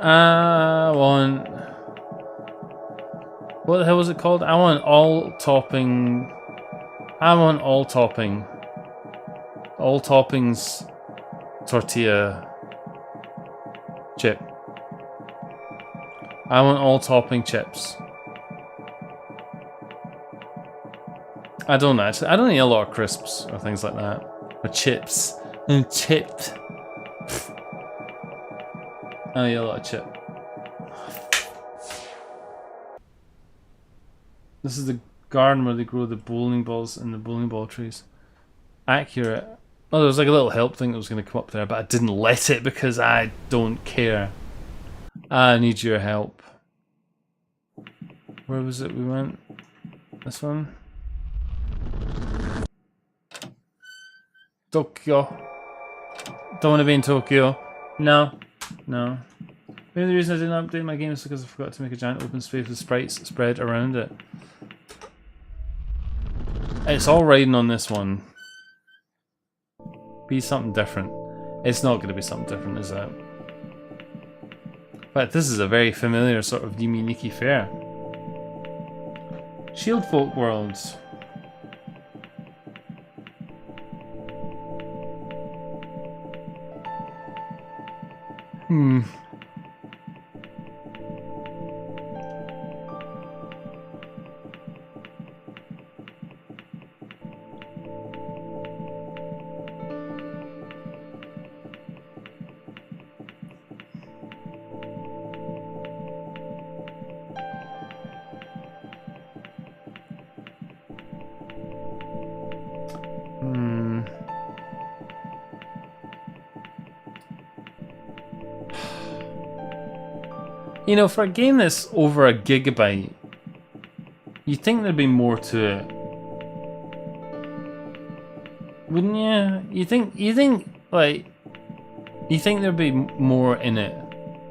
I want... What the hell was it called? I want all topping... I want all topping. All toppings tortilla chip. I want all topping chips. I don't eat a lot of crisps or things like that. Or chips. Chipped. I eat a lot of chip. This is the garden where they grow the bowling balls and the bowling ball trees. Accurate. Oh, there was like a little help thing that was going to come up there, but I didn't let it because I don't care. I need your help. Where was it we went? This one? Tokyo. Don't want to be in Tokyo. No. No. Maybe the reason I didn't update my game is because I forgot to make a giant open space with sprites spread around it. It's all riding on this one. Be something different. It's not going to be something different, is it? But this is a very familiar sort of Yume Nikki fair. Shield Folk Worlds. You know, for a game that's over a gigabyte, you'd think there'd be more to it, wouldn't you? You think there'd be more in it,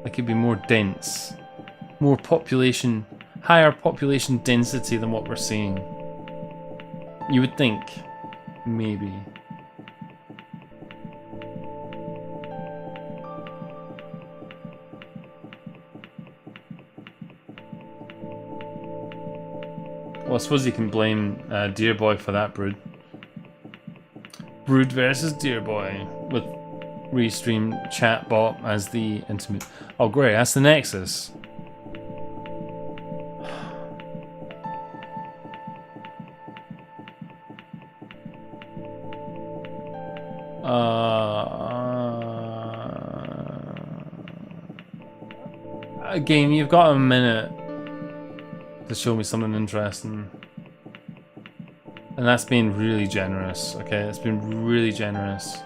like it'd be more dense, more population, higher population density than what we're seeing. You would think, maybe. Well, I suppose you can blame Dear Boy for that, Brood. Brood versus Dear Boy, with Restream chatbot as the intimate. Oh, great, that's the Nexus. Game, you've got a minute to show me something interesting. And that's been really generous, okay? It's been really generous.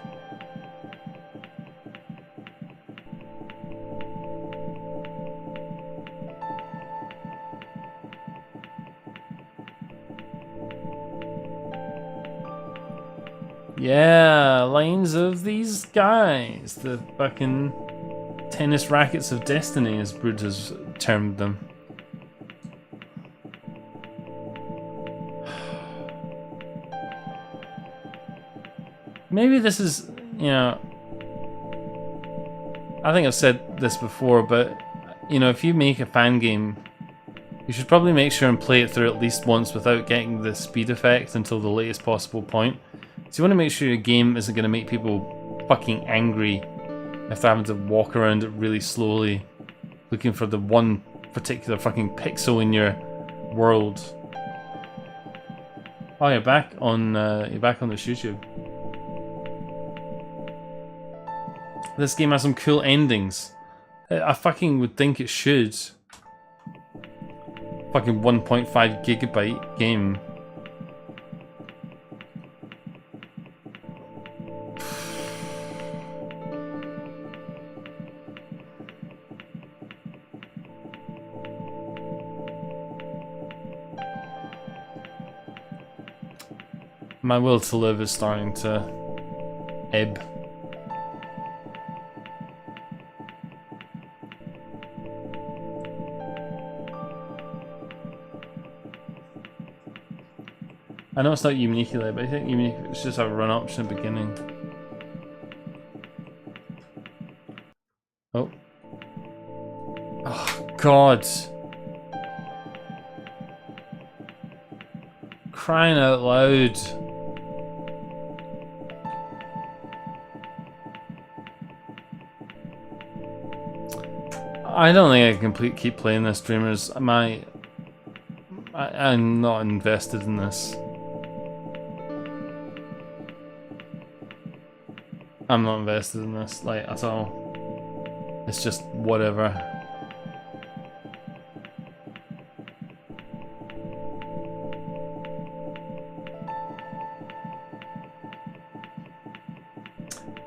Yeah, lines of these guys. The fucking tennis rackets of destiny, as Brood has termed them. Maybe this is, you know, I think I've said this before, but, you know, if you make a fan game, you should probably make sure and play it through at least once without getting the speed effect until the latest possible point. So you want to make sure your game isn't going to make people fucking angry if they're having to walk around it really slowly, looking for the one particular fucking pixel in your world. Oh, you're back on this YouTube. This game has some cool endings. I fucking would think it should. Fucking 1.5 gigabyte game. My will to live is starting to ebb. I know it's not Yume Nikki, but I think Yume Nikki should just have a run option at the beginning. Oh. Oh, God. Crying out loud. I don't think I can keep playing this, streamers. I'm not invested in this. I'm not invested in this, like, at all. It's just whatever.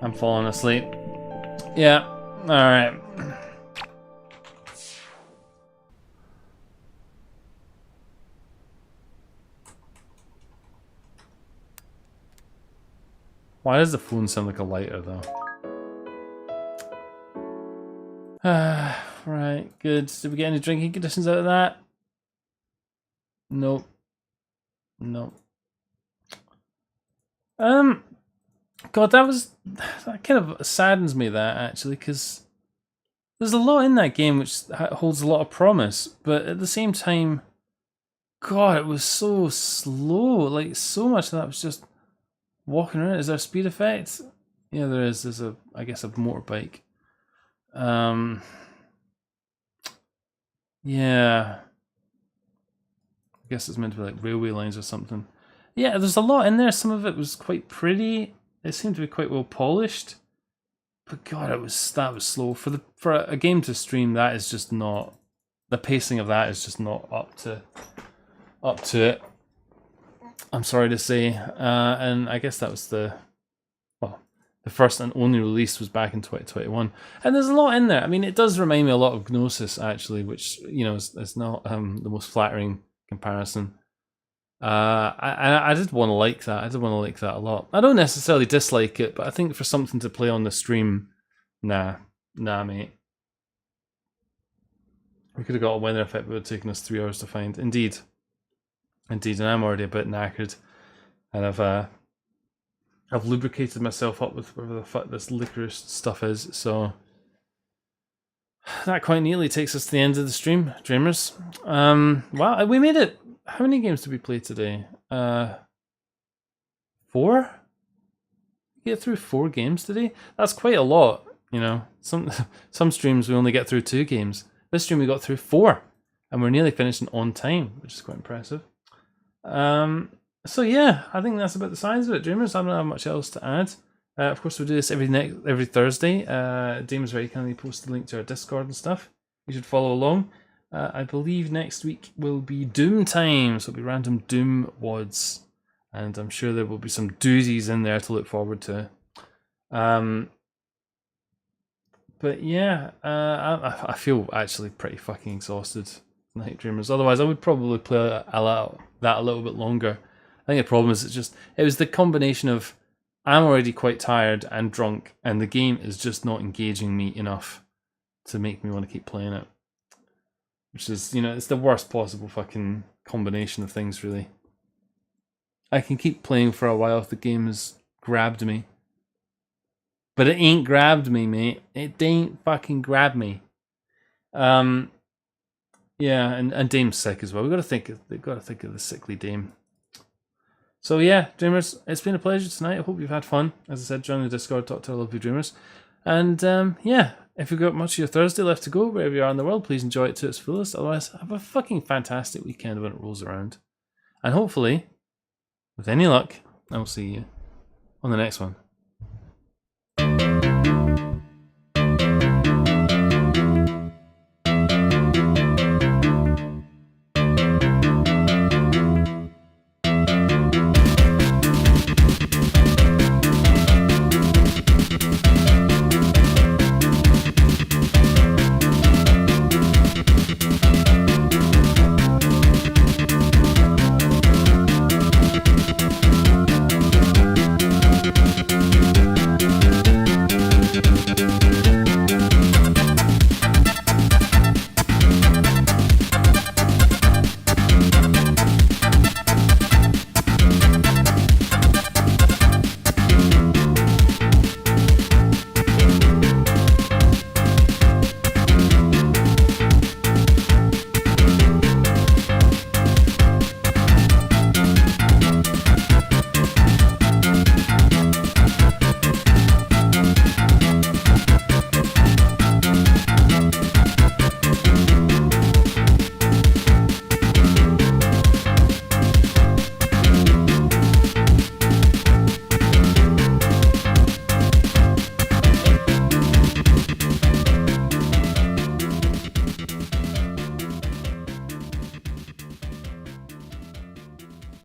I'm falling asleep. Yeah, alright. Why does the phone sound like a lighter though? Right, good. Did we get any drinking conditions out of that? Nope. Nope. God, that kind of saddens me, that actually, because there's a lot in that game which holds a lot of promise, but at the same time, God, it was so slow. Like, so much of that was just walking around. Is there a speed effect? Yeah, there is. There's I guess, a motorbike. Yeah. I guess it's meant to be like railway lines or something. Yeah, there's a lot in there. Some of it was quite pretty. It seemed to be quite well polished. But God, that was slow. For a game to stream, that is just not, the pacing of that is just not up to it. I'm sorry to say. And I guess that was the first and only release was back in 2021. And there's a lot in there. I mean, it does remind me a lot of Gnosis, actually, which, you know, is not the most flattering comparison. I did want to like that. I did want to like that a lot. I don't necessarily dislike it, but I think for something to play on the stream, nah, mate. We could have got a winner if it would have taken us 3 hours to find. Indeed, and I'm already a bit knackered, and I've lubricated myself up with whatever the fuck this licorice stuff is. So that quite neatly takes us to the end of the stream, dreamers. Wow, we made it. How many games did we play today? 4? Get through 4 games today? That's quite a lot, you know. Some streams we only get through 2 games. This stream we got through 4, and we're nearly finishing on time, which is quite impressive. So yeah, I think that's about the size of it, dreamers. I don't have much else to add. Of course, we'll do this every Thursday. Damon's very kindly posted a link to our Discord and stuff. You should follow along. I believe next week will be Doom time, so it'll be random Doom WODs, and I'm sure there will be some doozies in there to look forward to. But yeah, I feel actually pretty fucking exhausted tonight, dreamers. Otherwise, I would probably play that a little bit longer. I think the problem is it was the combination of I'm already quite tired and drunk, and the game is just not engaging me enough to make me want to keep playing it. Which is, you know, it's the worst possible fucking combination of things, really. I can keep playing for a while if the game has grabbed me. But it ain't grabbed me, mate. It ain't fucking grabbed me. Yeah, and Dame's sick as well. We've got to think of the sickly Dame. So yeah, dreamers, it's been a pleasure tonight. I hope you've had fun. As I said, join the Discord, talk to our lovely dreamers. And yeah, if you've got much of your Thursday left to go, wherever you are in the world, please enjoy it to its fullest. Otherwise, have a fucking fantastic weekend when it rolls around. And hopefully, with any luck, I will see you on the next one.